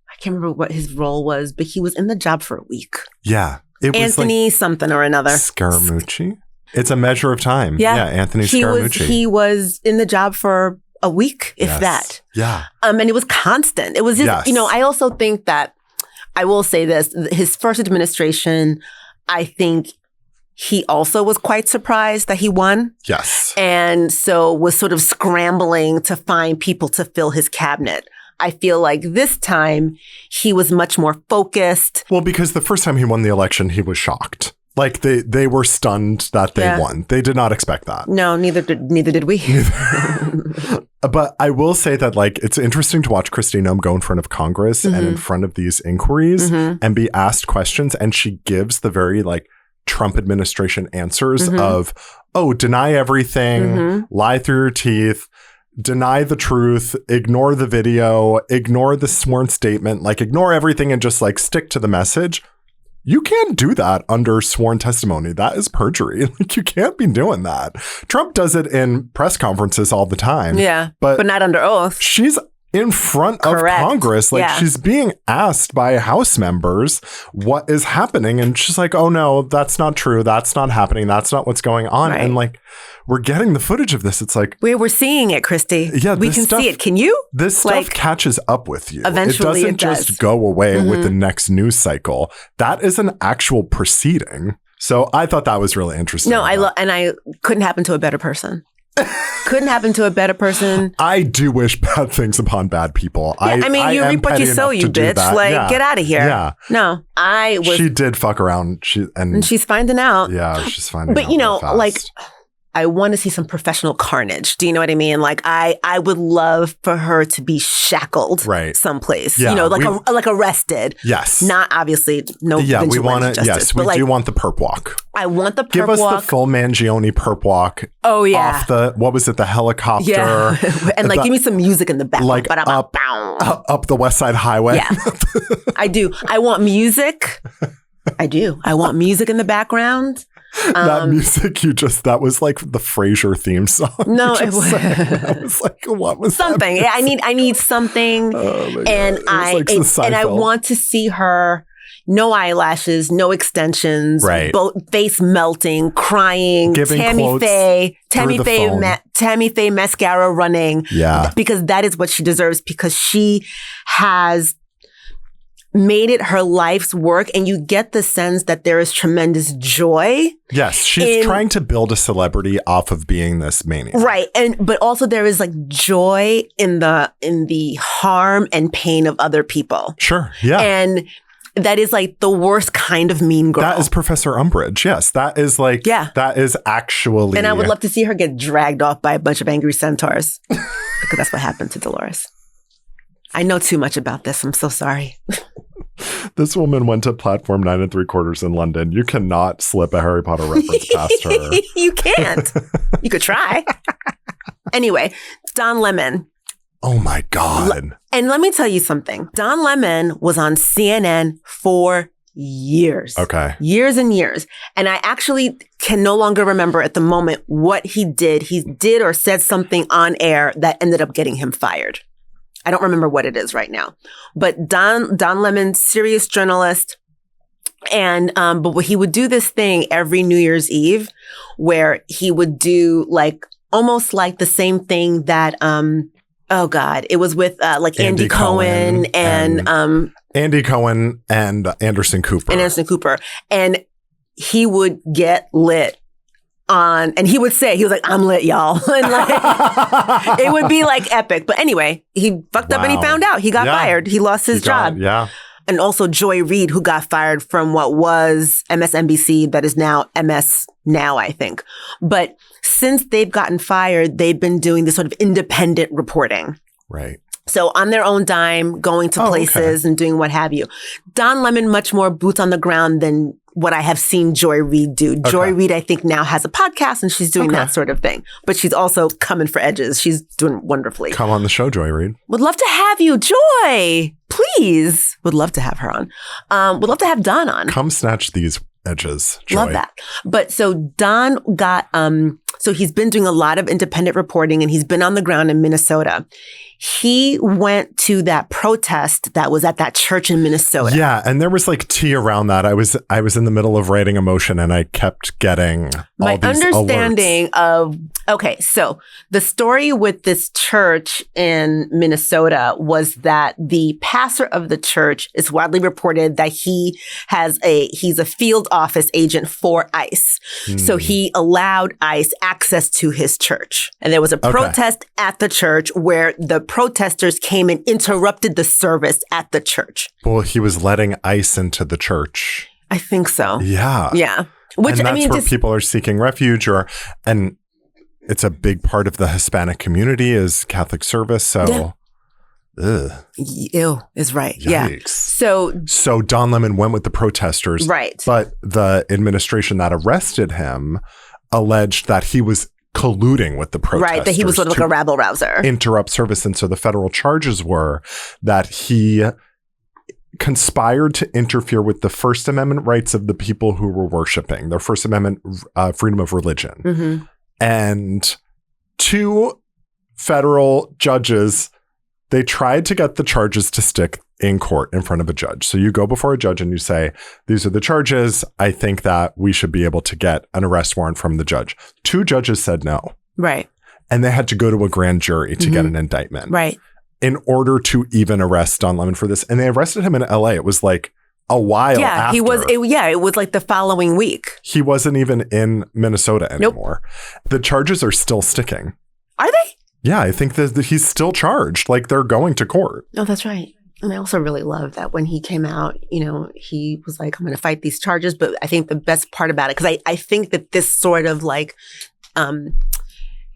Speaker 1: I can't remember what his role was, but he was in the job for a week.
Speaker 2: Yeah. It was
Speaker 1: Anthony
Speaker 2: like
Speaker 1: something or another.
Speaker 2: Scaramucci. It's a measure of time.
Speaker 1: Yeah.
Speaker 2: Anthony Scaramucci.
Speaker 1: He was in the job for a week, if that.
Speaker 2: Yeah.
Speaker 1: And it was constant. It was just, I also think that, I will say this, his first administration, I think he also was quite surprised that he won.
Speaker 2: Yes.
Speaker 1: And so was sort of scrambling to find people to fill his cabinet. I feel like this time he was much more focused.
Speaker 2: Well, because the first time he won the election, he was shocked. Like they were stunned that they won. They did not expect that.
Speaker 1: No, neither did we.
Speaker 2: But I will say that like it's interesting to watch Kristi Noem go in front of Congress and in front of these inquiries and be asked questions, and she gives the very like Trump administration answers of, deny everything, lie through your teeth, deny the truth, ignore the video, ignore the sworn statement, like ignore everything and just like stick to the message. You can't do that under sworn testimony. That is perjury. Like you can't be doing that. Trump does it in press conferences all the time.
Speaker 1: Yeah, but not under oath.
Speaker 2: She's in front of Congress. Like she's being asked by House members what is happening. And she's like, oh no, that's not true. That's not happening. That's not what's going on. Right. And like, we're getting the footage of this. It's like,
Speaker 1: we're seeing it, Kristi.
Speaker 2: Yeah,
Speaker 1: we can see it. Can you?
Speaker 2: This stuff catches up with you.
Speaker 1: Eventually,
Speaker 2: it doesn't just go away with the next news cycle. That is an actual proceeding. So I thought that was really interesting.
Speaker 1: No, I couldn't happen to a better person. Couldn't happen to a better person.
Speaker 2: I do wish bad things upon bad people.
Speaker 1: Yeah, I mean, you reap what you sow, you bitch. Like, get out of here.
Speaker 2: Yeah.
Speaker 1: No, She
Speaker 2: did fuck around. And
Speaker 1: she's finding out.
Speaker 2: Yeah, she's finding out.
Speaker 1: But like, I want to see some professional carnage. Do you know what I mean? Like, I would love for her to be shackled someplace.
Speaker 2: Yeah,
Speaker 1: like arrested.
Speaker 2: Yes.
Speaker 1: Not obviously no.
Speaker 2: Yeah, we want to.
Speaker 1: Justice,
Speaker 2: yes, we do want the perp walk.
Speaker 1: I want the perp walk.
Speaker 2: Give us the full Mangione perp walk.
Speaker 1: Oh yeah.
Speaker 2: Off the helicopter.
Speaker 1: Yeah. And like, give me some music in the background.
Speaker 2: Like up the West Side Highway.
Speaker 1: Yeah. I do. I want music. I do. I want music in the background.
Speaker 2: That music that was like the Frasier theme song.
Speaker 1: No, it was.
Speaker 2: I was like, what was
Speaker 1: something?
Speaker 2: Yeah,
Speaker 1: I need something.
Speaker 2: Oh
Speaker 1: and I want to see her. No eyelashes, no extensions, face melting, crying,
Speaker 2: giving
Speaker 1: Tammy Faye mascara running.
Speaker 2: Yeah.
Speaker 1: Because that is what she deserves, because she has made it her life's work, and you get the sense that there is tremendous joy.
Speaker 2: Yes, she's trying to build a celebrity off of being this maniac.
Speaker 1: Right. But also there is like joy in the harm and pain of other people.
Speaker 2: Sure. Yeah.
Speaker 1: And that is like the worst kind of mean girl.
Speaker 2: That is Professor Umbridge. Yes. That is like, that is actually.
Speaker 1: And I would love to see her get dragged off by a bunch of angry centaurs, because that's what happened to Dolores. I know too much about this. I'm so sorry.
Speaker 2: This woman went to platform 9 3/4 in London. You cannot slip a Harry Potter reference past her.
Speaker 1: You can't. You could try. Anyway, Don Lemon.
Speaker 2: Oh my God.
Speaker 1: And let me tell you something. Don Lemon was on CNN for years.
Speaker 2: Okay.
Speaker 1: Years and years. And I actually can no longer remember at the moment what he did. He did or said something on air that ended up getting him fired. I don't remember what it is right now. But Don Lemon, serious journalist. And but he would do this thing every New Year's Eve where he would do like almost like the same thing that oh God, it was with like Andy Cohen and
Speaker 2: Andy Cohen and Anderson Cooper.
Speaker 1: And he would get lit on, and he would say, he was like, I'm lit, y'all. And like, it would be like epic. But anyway, he fucked up and he found out. He got fired. He lost his job. And also Joy Reid, who got fired from what was MSNBC, that is now MS Now, I think. But since they've gotten fired, they've been doing this sort of independent reporting.
Speaker 2: Right.
Speaker 1: So on their own dime, going to places and doing what have you. Don Lemon, much more boots on the ground than what I have seen Joy Reid do. Okay. Joy Reid, I think, now has a podcast and she's doing that sort of thing. But she's also coming for edges. She's doing wonderfully.
Speaker 2: Come on the show, Joy Reid.
Speaker 1: Would love to have you, Joy. Please. Would love to have her on. Would love to have Don on.
Speaker 2: Come snatch these edges, Joy.
Speaker 1: Love that. But so Don got, so he's been doing a lot of independent reporting and he's been on the ground in Minnesota. He went to that protest that was at that church in Minnesota.
Speaker 2: Yeah, and there was like tea around that. I was in the middle of writing a motion and I kept getting
Speaker 1: my
Speaker 2: all these
Speaker 1: understanding
Speaker 2: alerts.
Speaker 1: Okay, so the story with this church in Minnesota was that the pastor of the church is widely reported that he's a field office agent for ICE. So he allowed ICE access to his church. And there was a protest at the church where the protesters came and interrupted the service at the church.
Speaker 2: Well, he was letting ICE into the church.
Speaker 1: I think so.
Speaker 2: Yeah.
Speaker 1: Yeah.
Speaker 2: Which, and that's where people are seeking refuge and it's a big part of the Hispanic community is Catholic service. So,
Speaker 1: ew is right.
Speaker 2: Yikes.
Speaker 1: Yeah.
Speaker 2: So Don Lemon went with the protesters.
Speaker 1: Right.
Speaker 2: But the administration that arrested him alleged that he was colluding with the protesters.
Speaker 1: Right, that he was sort of like a rabble rouser.
Speaker 2: Interrupt service. And so the federal charges were that he conspired to interfere with the First Amendment rights of the people who were worshiping, their First Amendment freedom of religion.
Speaker 1: Mm-hmm.
Speaker 2: And 2 federal judges, they tried to get the charges to stick in court in front of a judge. So you go before a judge and you say, these are the charges. I think that we should be able to get an arrest warrant from the judge. 2 judges said no.
Speaker 1: Right.
Speaker 2: And they had to go to a grand jury to get an indictment.
Speaker 1: Right.
Speaker 2: In order to even arrest Don Lemon for this. And they arrested him in LA. It was like a while after.
Speaker 1: It was like the following week.
Speaker 2: He wasn't even in Minnesota anymore. Nope. The charges are still sticking.
Speaker 1: Are they?
Speaker 2: Yeah, I think that he's still charged. Like they're going to court.
Speaker 1: Oh, that's right. And I also really love that when he came out, he was like, I'm going to fight these charges. But I think the best part about it, because I think that this sort of like,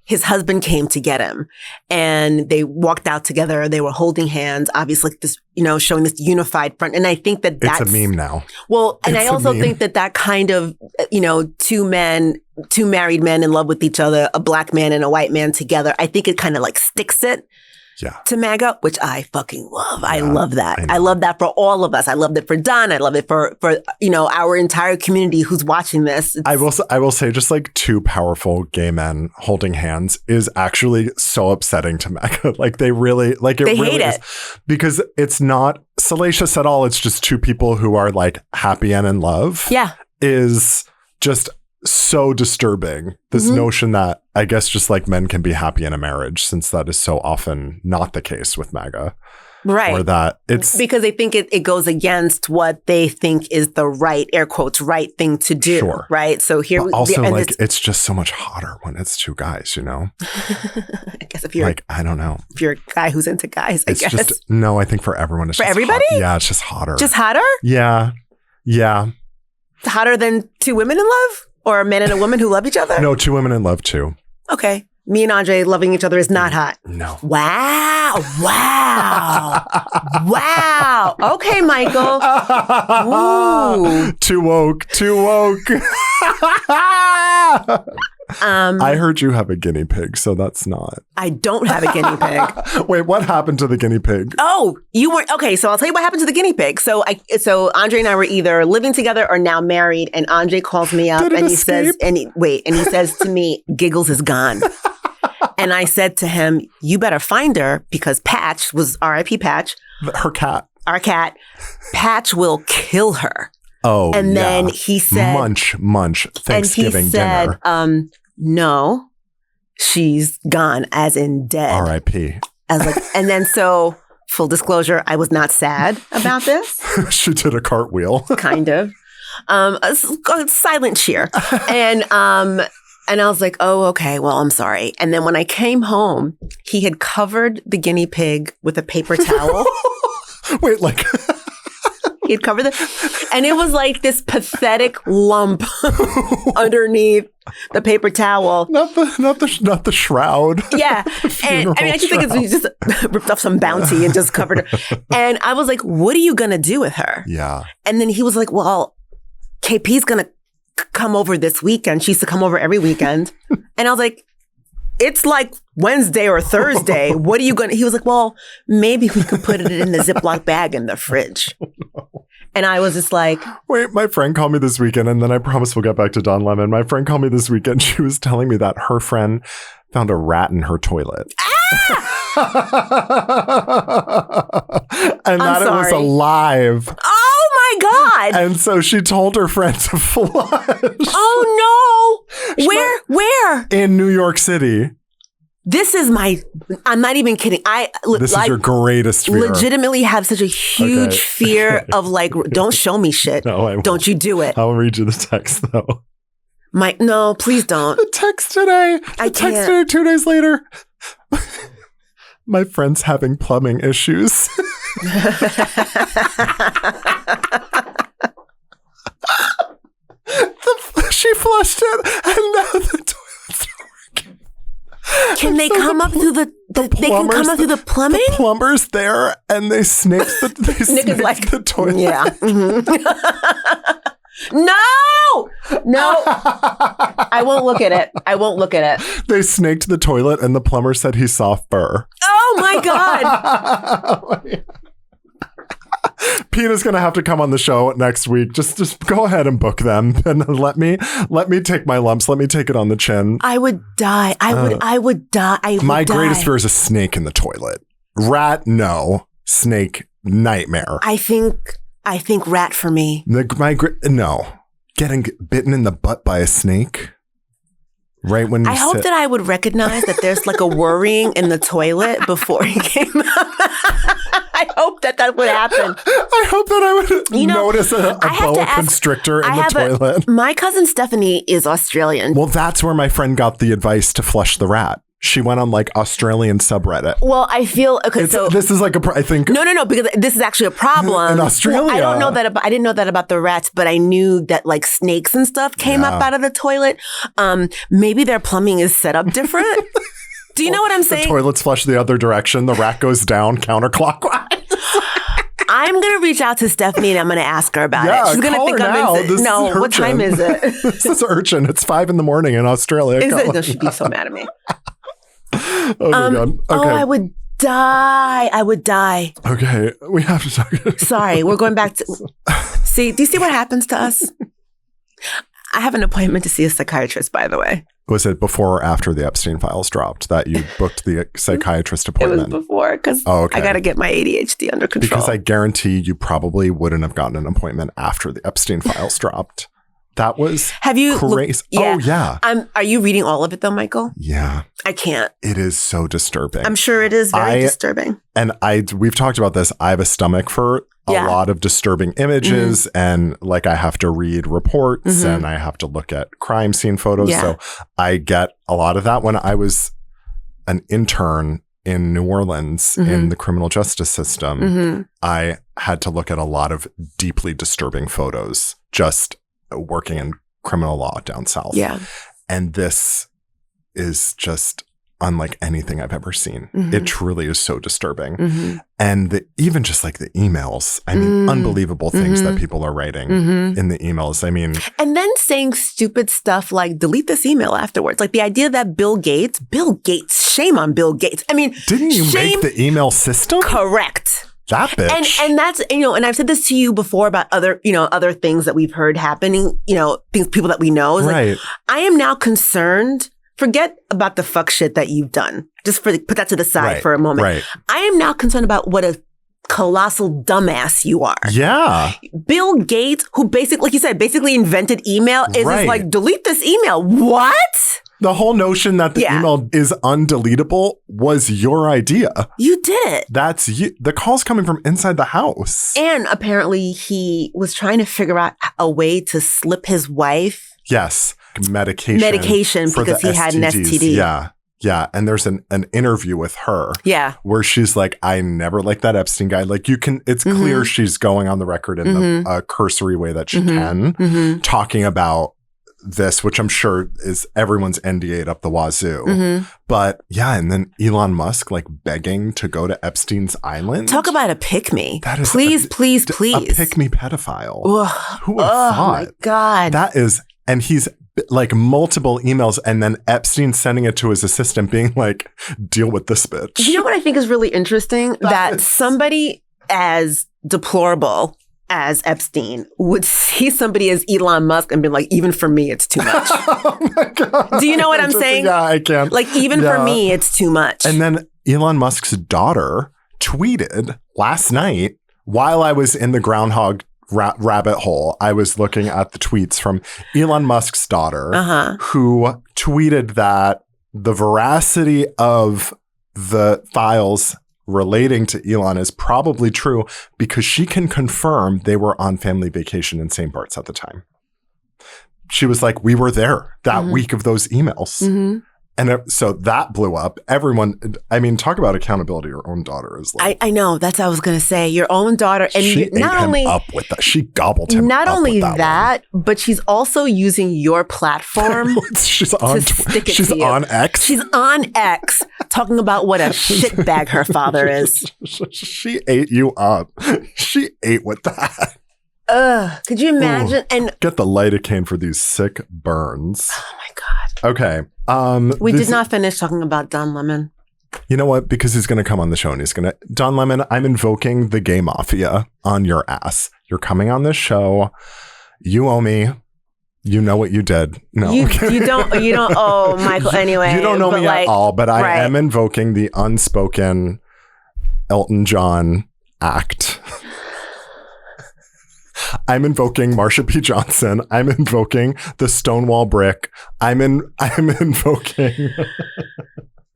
Speaker 1: his husband came to get him and they walked out together. They were holding hands, obviously this, showing this unified front. And I think that that's
Speaker 2: a meme now.
Speaker 1: Well, and I also think that kind of, 2 married men in love with each other, a black man and a white man together. I think it kind of like sticks it. To MAGA, which I fucking love. I love that. I love that for all of us. I love it for Don. I love it for our entire community who's watching this.
Speaker 2: I will say just like 2 powerful gay men holding hands is actually so upsetting to MAGA. Like they really they hate it because it's not salacious at all. It's just 2 people who are like happy and in love.
Speaker 1: Yeah.
Speaker 2: Is just so disturbing. This notion that I guess just like men can be happy in a marriage, since that is so often not the case with MAGA.
Speaker 1: Right.
Speaker 2: Or that it's
Speaker 1: because they think it goes against what they think is the right, air quotes, right thing to do. Sure. Right. So here
Speaker 2: but also it's just so much hotter when it's 2 guys, I
Speaker 1: guess if you're
Speaker 2: like, I don't know.
Speaker 1: If you're a guy who's into guys, I guess.
Speaker 2: I think for everyone it's
Speaker 1: for
Speaker 2: just
Speaker 1: everybody?
Speaker 2: Yeah, it's just hotter.
Speaker 1: Just hotter?
Speaker 2: Yeah. Yeah.
Speaker 1: Hotter than 2 women in love? Or a man and a woman who love each other?
Speaker 2: No, 2 women in love too.
Speaker 1: Okay. me and Andre loving each other is not hot.
Speaker 2: No.
Speaker 1: Wow. Okay, Michael. Ooh.
Speaker 2: Too woke. I heard you have a guinea pig, so that's not.
Speaker 1: I don't have a guinea pig.
Speaker 2: Wait, what happened to the guinea pig?
Speaker 1: Oh, you weren't okay. So I'll tell you what happened to the guinea pig. So Andre and I were either living together or now married, and Andre calls me up and he says, he says to me, Giggles is gone. And I said to him, you better find her because Patch was R.I.P. Patch.
Speaker 2: Her cat.
Speaker 1: Our cat. Patch will kill her.
Speaker 2: Oh,
Speaker 1: and then he said,
Speaker 2: munch, Thanksgiving dinner.
Speaker 1: No, she's gone, as in dead.
Speaker 2: R.I.P.
Speaker 1: And then so, full disclosure, I was not sad about this.
Speaker 2: She did a cartwheel.
Speaker 1: Kind of. A silent cheer. And I was like, oh, okay, well, I'm sorry. And then when I came home, he had covered the guinea pig with a paper towel.
Speaker 2: Wait, like...
Speaker 1: He'd covered it. And it was like this pathetic lump underneath the paper towel.
Speaker 2: Not the shroud.
Speaker 1: Yeah. And I just think he just ripped off some bounty and just covered her. And I was like, what are you going to do with her?
Speaker 2: Yeah.
Speaker 1: And then he was like, well, KP's going to come over this weekend. She used to come over every weekend. And I was like, it's like Wednesday or Thursday. What are you going to... He was like, well, maybe we could put it in the Ziploc bag in the fridge. And I was just like...
Speaker 2: Wait, my friend called me this weekend, and then I promise we'll get back to Don Lemon. My friend called me this weekend. She was telling me that her friend found a rat in her toilet. And that it was alive.
Speaker 1: Oh my God.
Speaker 2: And so she told her friend to flush.
Speaker 1: Oh no. Where?
Speaker 2: In New York City.
Speaker 1: This is I'm not even kidding.
Speaker 2: This is your greatest fear.
Speaker 1: Legitimately have such a huge fear of like, don't show me shit.
Speaker 2: No, I won't.
Speaker 1: Don't you do it.
Speaker 2: I'll read you the text though.
Speaker 1: No, please don't.
Speaker 2: The text today. The text today 2 days later. My friend's having plumbing issues. She flushed it, and now the toilet's not working.
Speaker 1: Can they come up through the plumbing?
Speaker 2: The plumber's there, and they snaked the toilet.
Speaker 1: Yeah. Mm-hmm. No! I won't look at it.
Speaker 2: They snaked the toilet, and the plumber said he saw fur.
Speaker 1: Oh my God!
Speaker 2: Peter's gonna have to come on the show next week. Just go ahead and book them, and let me take my lumps. Let me take it on the chin.
Speaker 1: I would die. I would die.
Speaker 2: My greatest fear is a snake in the toilet. Rat, no. Snake, nightmare.
Speaker 1: I think rat for me.
Speaker 2: No. Getting bitten in the butt by a snake. Right when you
Speaker 1: hope that I would recognize that there's like a worrying in the toilet before he came out. I hope that would happen.
Speaker 2: I hope that I would notice a boa constrictor in the toilet.
Speaker 1: My cousin Stephanie is Australian.
Speaker 2: Well, that's where my friend got the advice to flush the rat. She went on like Australian subreddit.
Speaker 1: Well, I feel so
Speaker 2: this is like I think
Speaker 1: no, because this is actually a problem
Speaker 2: in Australia.
Speaker 1: Well, I didn't know that about the rats, but I knew that like snakes and stuff came up out of the toilet. Maybe their plumbing is set up different. Do you know what I'm saying?
Speaker 2: The toilets flush the other direction. The rat goes down counterclockwise.
Speaker 1: I'm going to reach out to Stephanie and I'm going to ask her about it. She's going to think I'm insane. No, what time is it?
Speaker 2: This is urgent. It's 5 a.m. in Australia.
Speaker 1: Is it? No, she'd be so mad at me.
Speaker 2: Oh my God. Okay.
Speaker 1: Oh, I would die.
Speaker 2: Okay, we have to talk.
Speaker 1: Sorry, we're going back to... See, do you see what happens to us? I have an appointment to see a psychiatrist, by the way.
Speaker 2: Was it before or after the Epstein Files dropped that you booked the psychiatrist appointment?
Speaker 1: It was before, because I got to get my ADHD under control.
Speaker 2: Because I guarantee you probably wouldn't have gotten an appointment after the Epstein Files dropped. That was crazy. Oh, yeah.
Speaker 1: Are you reading all of it, though, Michael?
Speaker 2: Yeah.
Speaker 1: I can't.
Speaker 2: It is so disturbing.
Speaker 1: I'm sure it is very disturbing.
Speaker 2: And we've talked about this. I have a stomach for a lot of disturbing images, and like I have to read reports and I have to look at crime scene photos. So I get a lot of that. When I was an intern in New Orleans in the criminal justice system, I had to look at a lot of deeply disturbing photos just working in criminal law down south.
Speaker 1: Yeah.
Speaker 2: And this is just unlike anything I've ever seen. It truly is so disturbing. And even just like the emails, I mean, unbelievable things that people are writing in the emails. I mean.
Speaker 1: And then saying stupid stuff like, delete this email afterwards. Like the idea that Bill Gates, shame on Bill Gates. I mean.
Speaker 2: Didn't you make the email system?
Speaker 1: Correct.
Speaker 2: That bitch.
Speaker 1: And that's, and I've said this to you before about other things that we've heard happening, people that we know. It's
Speaker 2: right.
Speaker 1: Like, I am now concerned. Forget about the fuck shit that you've done. Just put that to the side for a moment.
Speaker 2: Right.
Speaker 1: I am now concerned about what a colossal dumbass you are.
Speaker 2: Yeah.
Speaker 1: Bill Gates, who basically, like you said, basically invented email, is just like, delete this email. What?
Speaker 2: The whole notion that the email is undeletable was your idea.
Speaker 1: You did.
Speaker 2: That's you. The call's coming from inside the house.
Speaker 1: And apparently he was trying to figure out a way to slip his wife.
Speaker 2: Yes. Medication
Speaker 1: because he had an STD.
Speaker 2: Yeah. Yeah. And there's an interview with her.
Speaker 1: Yeah.
Speaker 2: Where she's like, I never liked that Epstein guy. Like it's clear she's going on the record in the cursory way that she can, talking about this, which I'm sure is everyone's NDA'd up the wazoo. But yeah, and then Elon Musk like begging to go to Epstein's island.
Speaker 1: Talk about a pick-me.
Speaker 2: That is
Speaker 1: please.
Speaker 2: A pick-me pedophile. Who would have thought?
Speaker 1: Oh my God.
Speaker 2: That is, and he's like multiple emails, and then Epstein sending it to his assistant being like, deal with this bitch.
Speaker 1: You know what I think is really interesting? that somebody as deplorable as Epstein would see somebody as Elon Musk and be like, even for me, it's too much.
Speaker 2: Oh my God.
Speaker 1: Do you know what I'm saying?
Speaker 2: Yeah, I can.
Speaker 1: Like, even for me, it's too much.
Speaker 2: And then Elon Musk's daughter tweeted last night while I was in the Groundhog rabbit hole. I was looking at the tweets from Elon Musk's daughter, who tweeted that the veracity of the files relating to Elon is probably true because she can confirm they were on family vacation in St. Bart's at the time. She was like, we were there that week of those emails. And so that blew up. Everyone, I mean, talk about accountability. Your own daughter is like.
Speaker 1: I know. That's what I was going to say. Your own daughter. And
Speaker 2: she ate him up with that. She gobbled him
Speaker 1: not
Speaker 2: up
Speaker 1: only
Speaker 2: with
Speaker 1: that, but she's also using your platform
Speaker 2: she's on,
Speaker 1: to stick it
Speaker 2: she's
Speaker 1: to you.
Speaker 2: on X.
Speaker 1: She's on X talking about what a shitbag her father is.
Speaker 2: She ate you up. She ate with that.
Speaker 1: Could you imagine? And
Speaker 2: get the lidocaine for these sick burns.
Speaker 1: Oh my God.
Speaker 2: Okay.
Speaker 1: We did not finish talking about Don Lemon.
Speaker 2: You know what? Because he's going to come on the show and he's going to... Don Lemon, I'm invoking the gay mafia on your ass. You're coming on this show. You owe me. You know what you did. No.
Speaker 1: You don't... Oh, Michael, anyway.
Speaker 2: You don't know me at all, but I am invoking the unspoken Elton John act. I'm invoking Marsha P. Johnson. I'm invoking the Stonewall Brick. I'm invoking.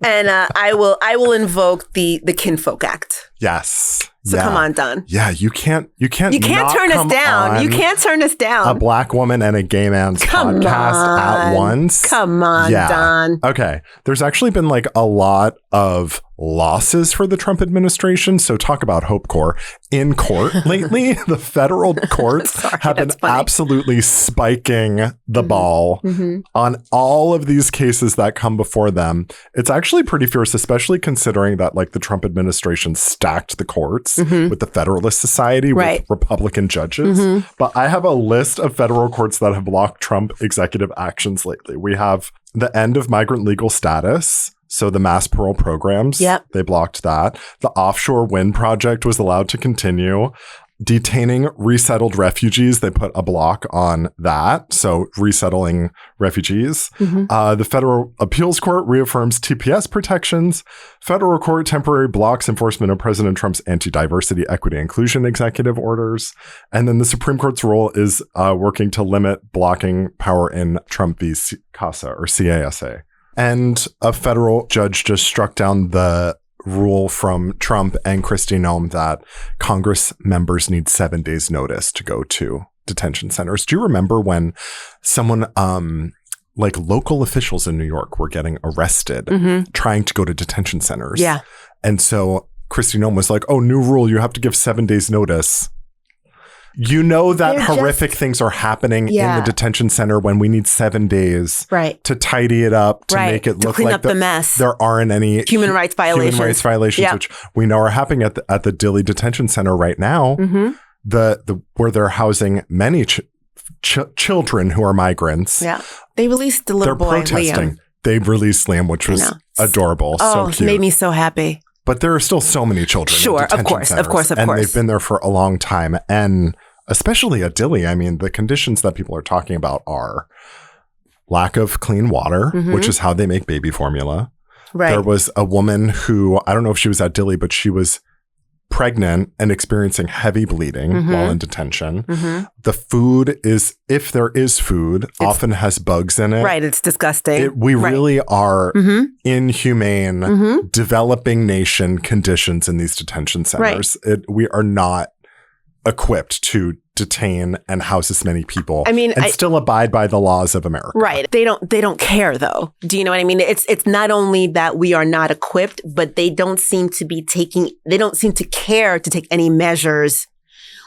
Speaker 1: And I will invoke the Kinfolk Act.
Speaker 2: Yes.
Speaker 1: So come on, Don.
Speaker 2: Yeah, you can't
Speaker 1: turn us down. You can't turn us down.
Speaker 2: A black woman and a gay man's podcast at once.
Speaker 1: Come on, Don.
Speaker 2: Okay. There's actually been like a lot of losses for the Trump administration. So talk about Hope Corps in court lately. The federal courts have been absolutely spiking the ball on all of these cases that come before them. It's actually pretty fierce, especially considering that like the Trump administration stacked the courts with the Federalist Society with Republican judges. But I have a list of federal courts that have blocked Trump executive actions lately. We have the end of migrant legal status. So the mass parole programs, they blocked that. The offshore wind project was allowed to continue. Detaining resettled refugees, they put a block on that. So resettling refugees. The Federal Appeals Court reaffirms TPS protections. Federal Court temporary blocks enforcement of President Trump's anti-diversity, equity, inclusion executive orders. And then the Supreme Court's role is working to limit blocking power in Trump v. CASA or CASA. And a federal judge just struck down the rule from Trump and Kristi Noem that Congress members need 7 days notice to go to detention centers. Do you remember when someone, like local officials in New York were getting arrested trying to go to detention centers?
Speaker 1: Yeah.
Speaker 2: And so Kristi Noem was like, oh, new rule, you have to give 7 days notice. You know that horrific things are happening in the detention center when we need 7 days to tidy it up, to make it look
Speaker 1: clean
Speaker 2: like
Speaker 1: up the mess.
Speaker 2: There aren't any
Speaker 1: human rights violations,
Speaker 2: which we know are happening at the Dilley Detention Center right now. The where they're housing many children who are migrants.
Speaker 1: Yeah, they released the little boy. They're protesting.
Speaker 2: Liam. They released Liam, which was adorable.
Speaker 1: Oh,
Speaker 2: so cute.
Speaker 1: Made me so happy.
Speaker 2: But there are still so many children.
Speaker 1: Sure, of course.
Speaker 2: And they've been there for a long time. And especially at Dilley, I mean, the conditions that people are talking about are lack of clean water, which is how they make baby formula. Right. There was a woman who, I don't know if she was at Dilley, but she was pregnant and experiencing heavy bleeding while in detention. The food is, if there is food, often has bugs in it.
Speaker 1: Right. It's disgusting.
Speaker 2: We really are inhumane, developing nation conditions in these detention centers. We are not equipped to detain and house as many people. I mean, and still abide by the laws of America.
Speaker 1: Right. They don't care though. Do you know what I mean? It's not only that we are not equipped, but they don't seem to care to take any measures.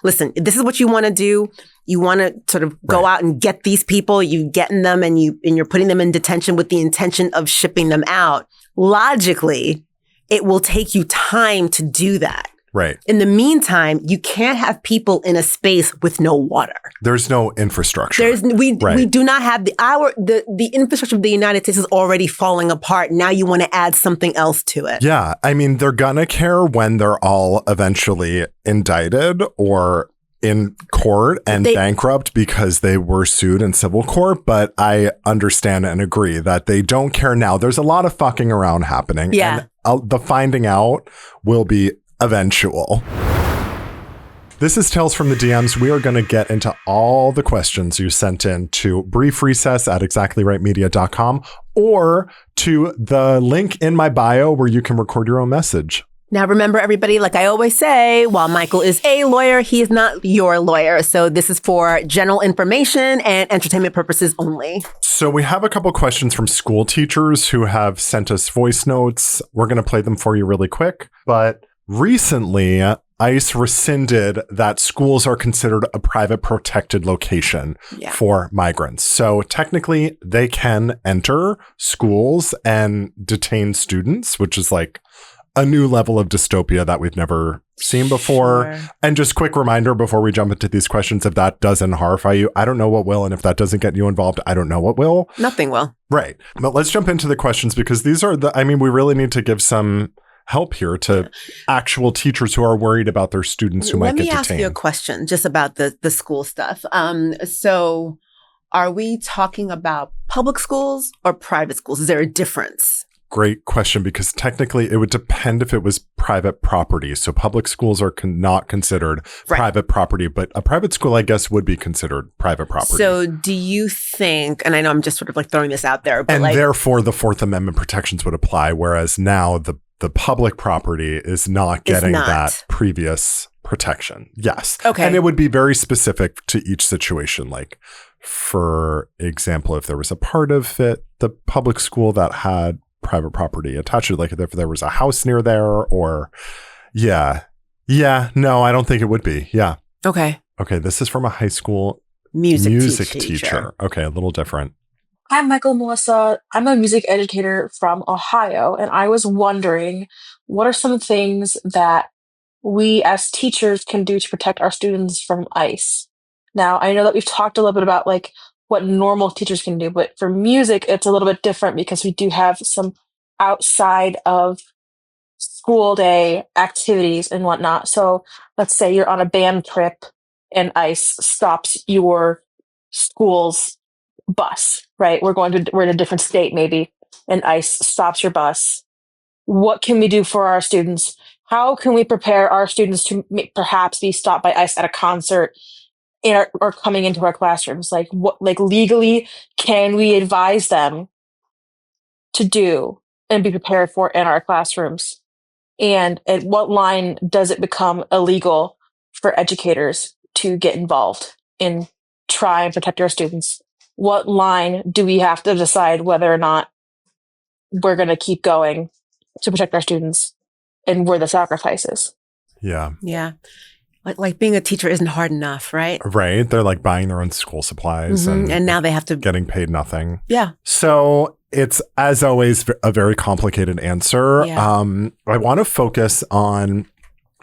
Speaker 1: Listen, this is what you want to do. You want to sort of go out and get these people, you getting them and you're putting them in detention with the intention of shipping them out. Logically, it will take you time to do that.
Speaker 2: Right.
Speaker 1: In the meantime, you can't have people in a space with no water.
Speaker 2: There's no infrastructure.
Speaker 1: We do not have the infrastructure of the United States is already falling apart. Now you want to add something else to it.
Speaker 2: Yeah. I mean, they're gonna care when they're all eventually indicted or in court and bankrupt because they were sued in civil court. But I understand and agree that they don't care now. There's a lot of fucking around happening.
Speaker 1: Yeah.
Speaker 2: And the finding out will be eventual. This is Tales from the DMs. We are going to get into all the questions you sent in to briefrecess@exactlyrightmedia.com or to the link in my bio where you can record your own message.
Speaker 1: Now, remember, everybody, like I always say, while Michael is a lawyer, he is not your lawyer. So this is for general information and entertainment purposes only.
Speaker 2: So we have a couple questions from school teachers who have sent us voice notes. We're going to play them for you really quick. But recently, ICE rescinded that schools are considered a private protected location for migrants. So technically, they can enter schools and detain students, which is like a new level of dystopia that we've never seen before. Sure. And just quick reminder before we jump into these questions, if that doesn't horrify you, I don't know what will. And if that doesn't get you involved, I don't know what will.
Speaker 1: Nothing will.
Speaker 2: Right. But let's jump into the questions because these are we really need to give some help here to actual teachers who are worried about their students who might get detained.
Speaker 1: Let me ask you a question just about the school stuff. So are we talking about public schools or private schools? Is there a difference?
Speaker 2: Great question, because technically it would depend if it was private property. So public schools are not considered private property, but a private school, I guess, would be considered private property.
Speaker 1: So do you think, and I know I'm just sort of like throwing this out there, but
Speaker 2: therefore the Fourth Amendment protections would apply, whereas now the public property is not getting that previous protection. Yes.
Speaker 1: Okay.
Speaker 2: And it would be very specific to each situation. Like, for example, if there was a part of it, the public school that had private property attached to it, like if there was a house near there or no, I don't think it would be. Yeah.
Speaker 1: Okay.
Speaker 2: This is from a high school
Speaker 1: music
Speaker 2: teacher. Okay, a little different.
Speaker 3: Hi, Michael, Mélissa. I'm a music educator from Ohio, and I was wondering, what are some things that we as teachers can do to protect our students from ICE? Now, I know that we've talked a little bit about like what normal teachers can do, but for music, it's a little bit different because we do have some outside of school day activities and whatnot. So let's say you're on a band trip and ICE stops your school's bus, right? We're in a different state maybe, and ICE stops your bus. What can we do for our students? How can we prepare our students to perhaps be stopped by ICE at a concert or coming into our classrooms? Like what, like legally, can we advise them to do and be prepared for in our classrooms? And at what line does it become illegal for educators to get involved in try and protect our students? What line do we have to decide whether or not we're going to keep going to protect our students, and where the sacrifices?
Speaker 2: Yeah.
Speaker 1: Yeah. Like being a teacher isn't hard enough, right?
Speaker 2: Right. They're like buying their own school supplies
Speaker 1: And now they have to
Speaker 2: getting paid nothing.
Speaker 1: Yeah.
Speaker 2: So it's, as always, a very complicated answer.
Speaker 1: Yeah.
Speaker 2: I want to focus on,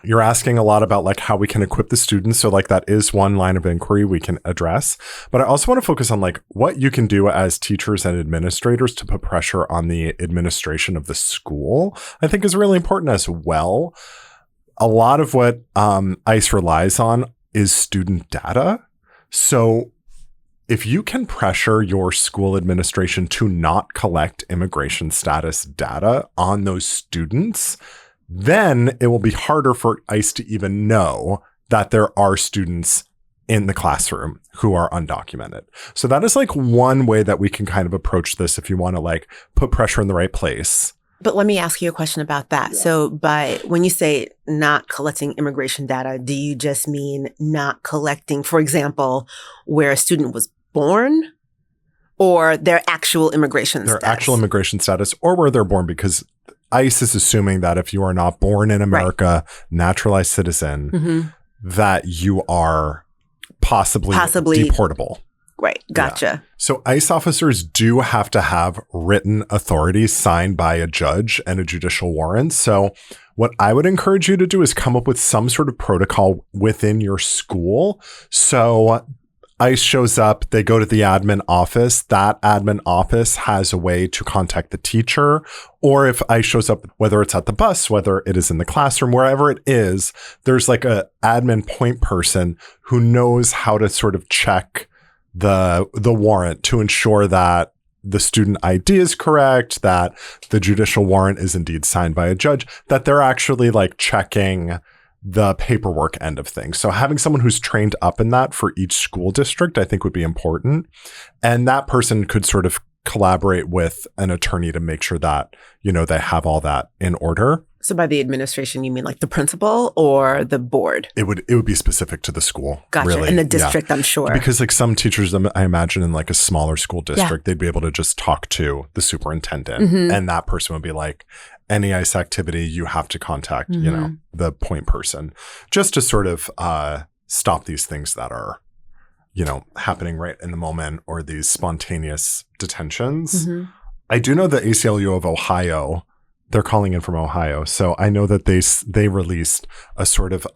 Speaker 2: you're asking a lot about like how we can equip the students. So like that is one line of inquiry we can address. But I also want to focus on like what you can do as teachers and administrators to put pressure on the administration of the school, I think is really important as well. A lot of what ICE relies on is student data. So if you can pressure your school administration to not collect immigration status data on those students, then it will be harder for ICE to even know that there are students in the classroom who are undocumented. So that is like one way that we can kind of approach this if you want to like put pressure in the right place.
Speaker 1: But let me ask you a question about that. Yeah. So when you say not collecting immigration data, do you just mean not collecting, for example, where a student was born or their actual immigration status?
Speaker 2: Their actual immigration status or where they're born, because ICE is assuming that if you are not born in America, naturalized citizen, that you are possibly deportable.
Speaker 1: Right. Gotcha.
Speaker 2: Yeah. So ICE officers do have to have written authority signed by a judge and a judicial warrant. So what I would encourage you to do is come up with some sort of protocol within your school. So ICE shows up, they go to the admin office. That admin office has a way to contact the teacher. Or if ICE shows up, whether it's at the bus, whether it is in the classroom, wherever it is, there's like a admin point person who knows how to sort of check the warrant to ensure that the student ID is correct, that the judicial warrant is indeed signed by a judge, that they're actually like checking the paperwork end of things. So having someone who's trained up in that for each school district, I think would be important. And that person could sort of collaborate with an attorney to make sure that, you know, they have all that in order.
Speaker 1: So by the administration, you mean like the principal or the board?
Speaker 2: It would be specific to the school.
Speaker 1: Gotcha.
Speaker 2: Really.
Speaker 1: In the district, yeah. I'm sure.
Speaker 2: Because like some teachers, I imagine in like a smaller school district, they'd be able to just talk to the superintendent and that person would be like, any ICE activity, you have to contact, you know, the point person just to sort of stop these things that are, you know, happening right in the moment or these spontaneous detentions. I do know the ACLU of Ohio, they're calling in from Ohio. So I know that they released a sort of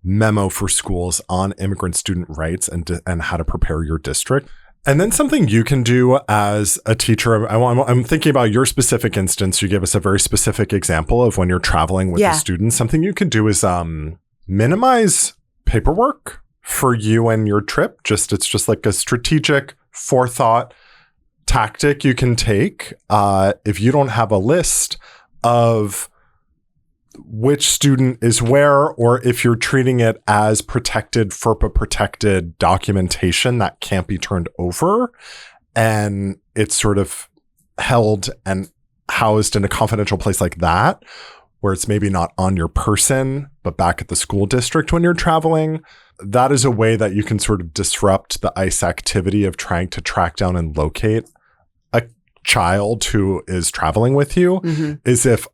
Speaker 2: memo for schools on immigrant student rights and how to prepare your district. And then something you can do as a teacher, I'm thinking about your specific instance. You gave us a very specific example of when you're traveling with the students. Something you can do is minimize paperwork for you and your trip. It's just like a strategic forethought tactic you can take. If you don't have a list of which student is where, or if you're treating it as protected FERPA protected documentation that can't be turned over, and it's sort of held and housed in a confidential place like that, where it's maybe not on your person, but back at the school district when you're traveling, that is a way that you can sort of disrupt the ICE activity of trying to track down and locate a child who is traveling with you, is if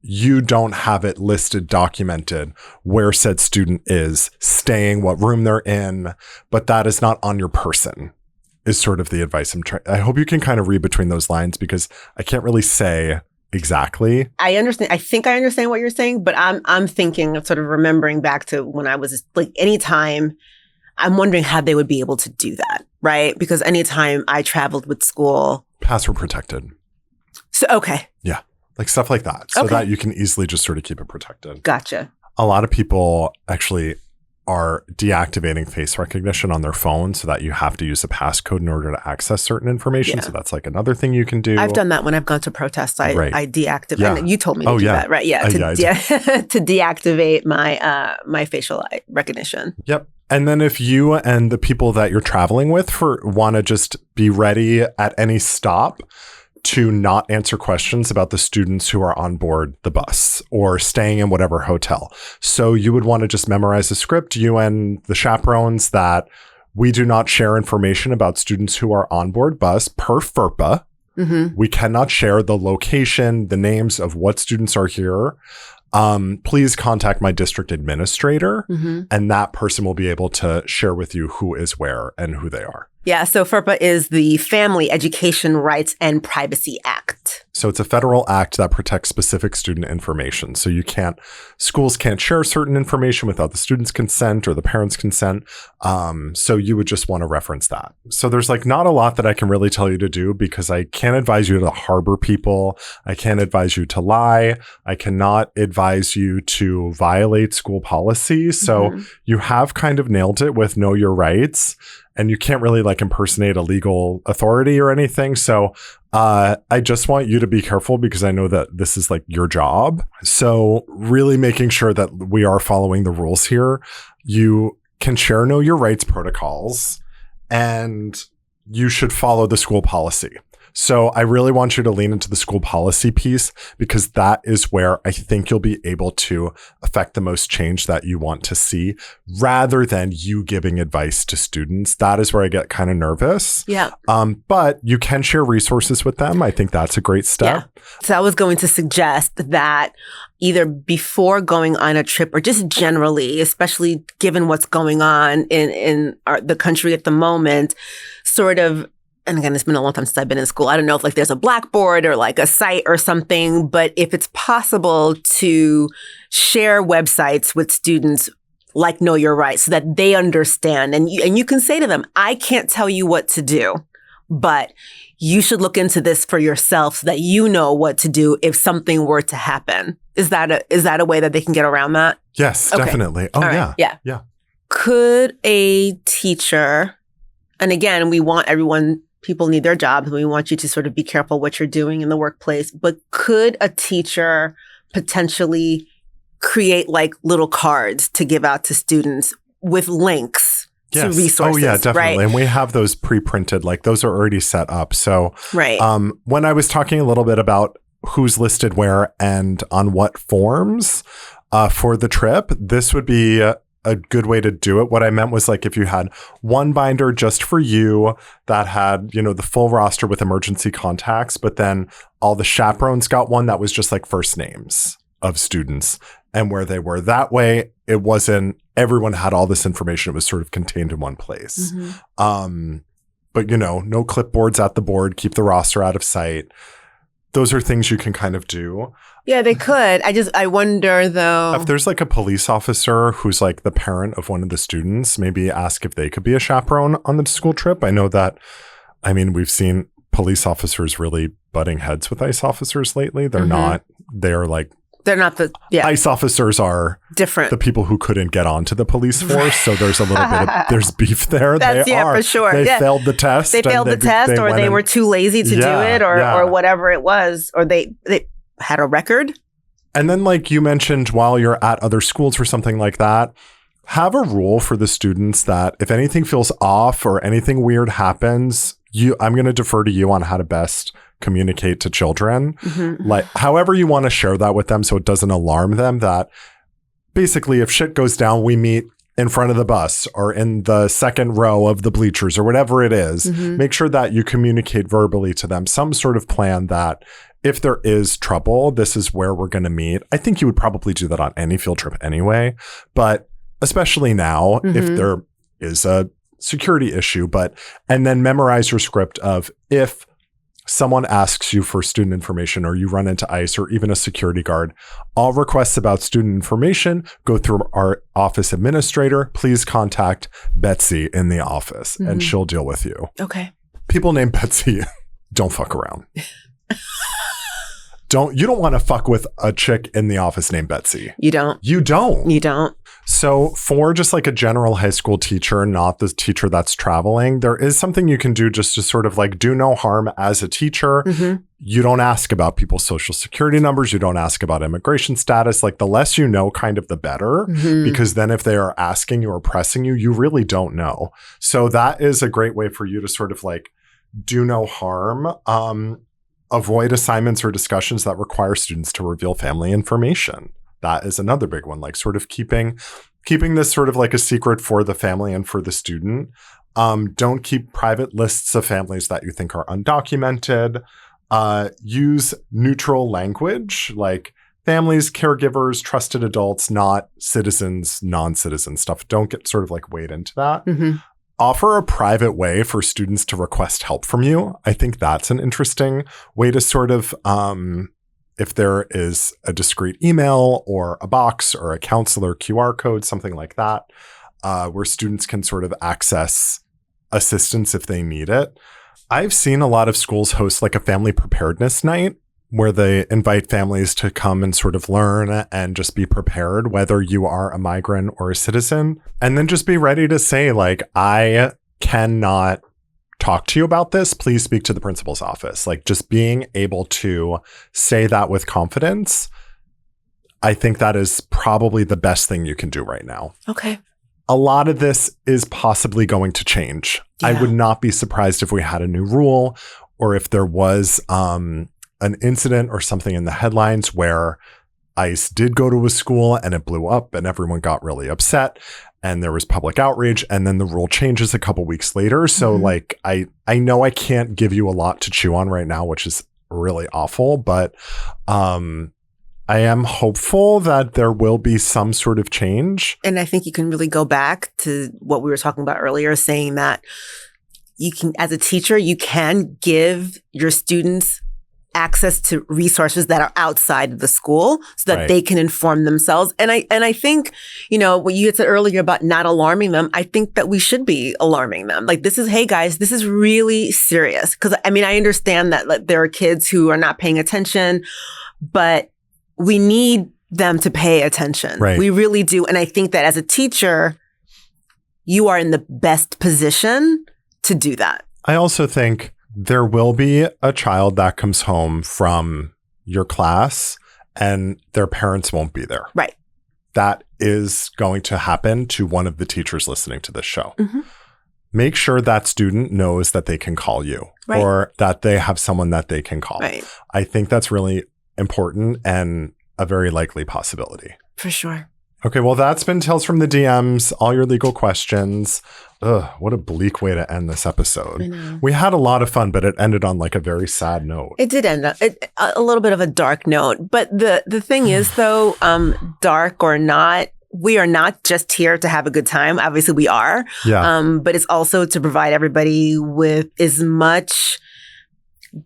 Speaker 2: you don't have it listed, documented where said student is staying, what room they're in, but that is not on your person, is sort of the advice I'm trying. I hope you can kind of read between those lines because I can't really say exactly.
Speaker 1: I understand. I think I understand what you're saying, but I'm thinking of sort of remembering back to when I was like anytime, I'm wondering how they would be able to do that, right? Because anytime I traveled with school.
Speaker 2: Password protected.
Speaker 1: So, okay.
Speaker 2: Yeah. Like stuff like that. So that you can easily just sort of keep it protected.
Speaker 1: Gotcha.
Speaker 2: A lot of people actually are deactivating face recognition on their phone so that you have to use a passcode in order to access certain information. Yeah. So that's like another thing you can do.
Speaker 1: I've done that when I've gone to protests. I deactivate. Yeah. And you told me to do that, right? Yeah. To deactivate my facial recognition.
Speaker 2: Yep. And then if you and the people that you're traveling with want to just be ready at any stop to not answer questions about the students who are on board the bus or staying in whatever hotel. So you would want to just memorize the script, you and the chaperones, that we do not share information about students who are on board bus per FERPA. We cannot share the location, the names of what students are here. please contact my district administrator,
Speaker 1: Mm-hmm.
Speaker 2: and that person will be able to share with you who is where and who they are.
Speaker 1: Yeah, so FERPA is the Family Education Rights and Privacy Act.
Speaker 2: So it's a federal act that protects specific student information. So schools can't share certain information without the student's consent or the parent's consent. So you would just want to reference that. So there's like not a lot that I can really tell you to do, because I can't advise you to harbor people. I can't advise you to lie. I cannot advise you to violate school policy. So you have kind of nailed it with know your rights. And you can't really like impersonate a legal authority or anything. So I just want you to be careful, because I know that this is like your job. So really making sure that we are following the rules here. You can share know your rights protocols, and you should follow the school policy. So I really want you to lean into the school policy piece, because that is where I think you'll be able to affect the most change that you want to see, rather than you giving advice to students. That is where I get kind of nervous.
Speaker 1: Yeah.
Speaker 2: But you can share resources with them. I think that's a great step.
Speaker 1: Yeah. So I was going to suggest that either before going on a trip, or just generally, especially given what's going on in the country at the moment, sort of, and again, it's been a long time since I've been in school. I don't know if like there's a blackboard or like a site or something, but if it's possible to share websites with students like Know Your Rights, so that they understand, and you can say to them, I can't tell you what to do, but you should look into this for yourself so that you know what to do if something were to happen. Is that a way that they can get around that?
Speaker 2: Yes,
Speaker 1: Okay.
Speaker 2: definitely. Oh,
Speaker 1: All
Speaker 2: yeah.
Speaker 1: right. Yeah. Could a teacher, and again, people need their jobs, and we want you to sort of be careful what you're doing in the workplace, but could a teacher potentially create like little cards to give out to students with links to resources?
Speaker 2: Oh, yeah, definitely.
Speaker 1: Right?
Speaker 2: And we have those pre-printed, like those are already set up. So
Speaker 1: Right.
Speaker 2: When I was talking a little bit about who's listed where and on what forms for the trip, this would be a good way to do it. What I meant was like if you had one binder just for you that had, the full roster with emergency contacts, but then all the chaperones got one that was just like first names of students and where they were. That way, it wasn't everyone had all this information. It was sort of contained in one place.
Speaker 1: Mm-hmm.
Speaker 2: But no clipboards at the board, keep the roster out of sight. Those are things you can kind of do.
Speaker 1: Yeah, they could. I wonder though.
Speaker 2: If there's like a police officer who's like the parent of one of the students, maybe ask if they could be a chaperone on the school trip. I know that, we've seen police officers really butting heads with ICE officers lately. They're not, they're ICE officers are
Speaker 1: different.
Speaker 2: The people who couldn't get onto the police force. So there's a little bit of, there's beef there.
Speaker 1: For sure.
Speaker 2: They failed the test.
Speaker 1: They failed the test, or they were too lazy to do it, or whatever it was, or they had a record.
Speaker 2: And then like you mentioned, while you're at other schools or something like that, have a rule for the students that if anything feels off or anything weird happens, I'm going to defer to you on how to best communicate to children. Mm-hmm. Like however you want to share that with them so it doesn't alarm them, that basically if shit goes down, we meet in front of the bus or in the second row of the bleachers or whatever it is. Mm-hmm. Make sure that you communicate verbally to them some sort of plan that if there is trouble, this is where we're going to meet. I think you would probably do that on any field trip anyway, but especially now, if there is a security issue, and then memorize your script of if someone asks you for student information or you run into ICE or even a security guard, all requests about student information go through our office administrator. Please contact Betsy in the office and she'll deal with you.
Speaker 1: Okay.
Speaker 2: People named Betsy, don't fuck around. You don't want to fuck with a chick in the office named Betsy.
Speaker 1: You don't.
Speaker 2: You don't.
Speaker 1: You don't.
Speaker 2: So for just like a general high school teacher, not the teacher that's traveling, there is something you can do just to sort of like do no harm as a teacher. Mm-hmm. You don't ask about people's social security numbers. You don't ask about immigration status. Like the less you know, kind of the better, because then if they are asking you or pressing you, you really don't know. So that is a great way for you to sort of like do no harm. Avoid assignments or discussions that require students to reveal family information. That is another big one, like sort of keeping this sort of like a secret for the family and for the student. Don't keep private lists of families that you think are undocumented. Use neutral language, like families, caregivers, trusted adults, not citizens, non-citizen stuff. Don't get sort of like weighed into that.
Speaker 1: Mm-hmm.
Speaker 2: Offer a private way for students to request help from you. I think that's an interesting way to sort of, if there is a discrete email or a box or a counselor QR code, something like that, where students can sort of access assistance if they need it. I've seen a lot of schools host like a family preparedness night where they invite families to come and sort of learn and just be prepared, whether you are a migrant or a citizen, and then just be ready to say, like, I cannot talk to you about this. Please speak to the principal's office. Like, just being able to say that with confidence, I think that is probably the best thing you can do right now.
Speaker 1: Okay.
Speaker 2: A lot of this is possibly going to change. Yeah. I would not be surprised if we had a new rule or if there was an incident or something in the headlines where ICE did go to a school and it blew up and everyone got really upset and there was public outrage and then the rule changes a couple weeks later. So like, I know I can't give you a lot to chew on right now, which is really awful, but I am hopeful that there will be some sort of change.
Speaker 1: And I think you can really go back to what we were talking about earlier, saying that you can, as a teacher, you can give your students access to resources that are outside of the school so that they can inform themselves. And I think, you know, what you had said earlier about not alarming them, I think that we should be alarming them. Like, this is, hey guys, this is really serious. Because I mean, I understand that like, there are kids who are not paying attention, but we need them to pay attention. Right. We really do. And I think that as a teacher, you are in the best position to do that.
Speaker 2: I also think there will be a child that comes home from your class and their parents won't be there.
Speaker 1: Right.
Speaker 2: That is going to happen to one of the teachers listening to this show. Make sure that student knows that they can call you or that they have someone that they can call.
Speaker 1: Right.
Speaker 2: I think that's really important and a very likely possibility.
Speaker 1: For sure.
Speaker 2: Okay, well, that's been Tales from the DMs, all your legal questions. Ugh, what a bleak way to end this episode.
Speaker 1: I know.
Speaker 2: We had a lot of fun, but it ended on like a very sad note.
Speaker 1: It did end up a little bit of a dark note. But the thing is, though, dark or not, we are not just here to have a good time. Obviously, we are. Yeah. But it's also to provide everybody with as much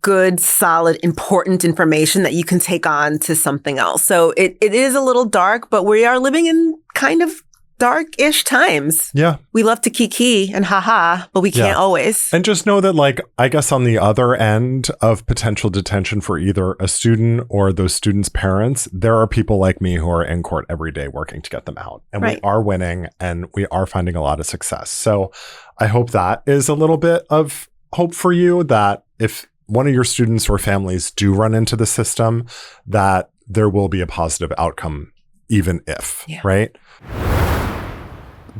Speaker 1: good, solid, important information that you can take on to something else. So it is a little dark, but we are living in kind of dark-ish times. Yeah. We love to kiki and haha, but we can't always.
Speaker 2: And just know that, like, I guess on the other end of potential detention for either a student or those students' parents, there are people like me who are in court every day working to get them out. And we are winning and we are finding a lot of success. So I hope that is a little bit of hope for you, that if one of your students or families do run into the system, that there will be a positive outcome, even if, right?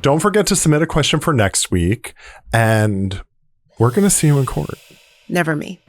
Speaker 2: Don't forget to submit a question for next week, and we're going to see you in court.
Speaker 1: Never me.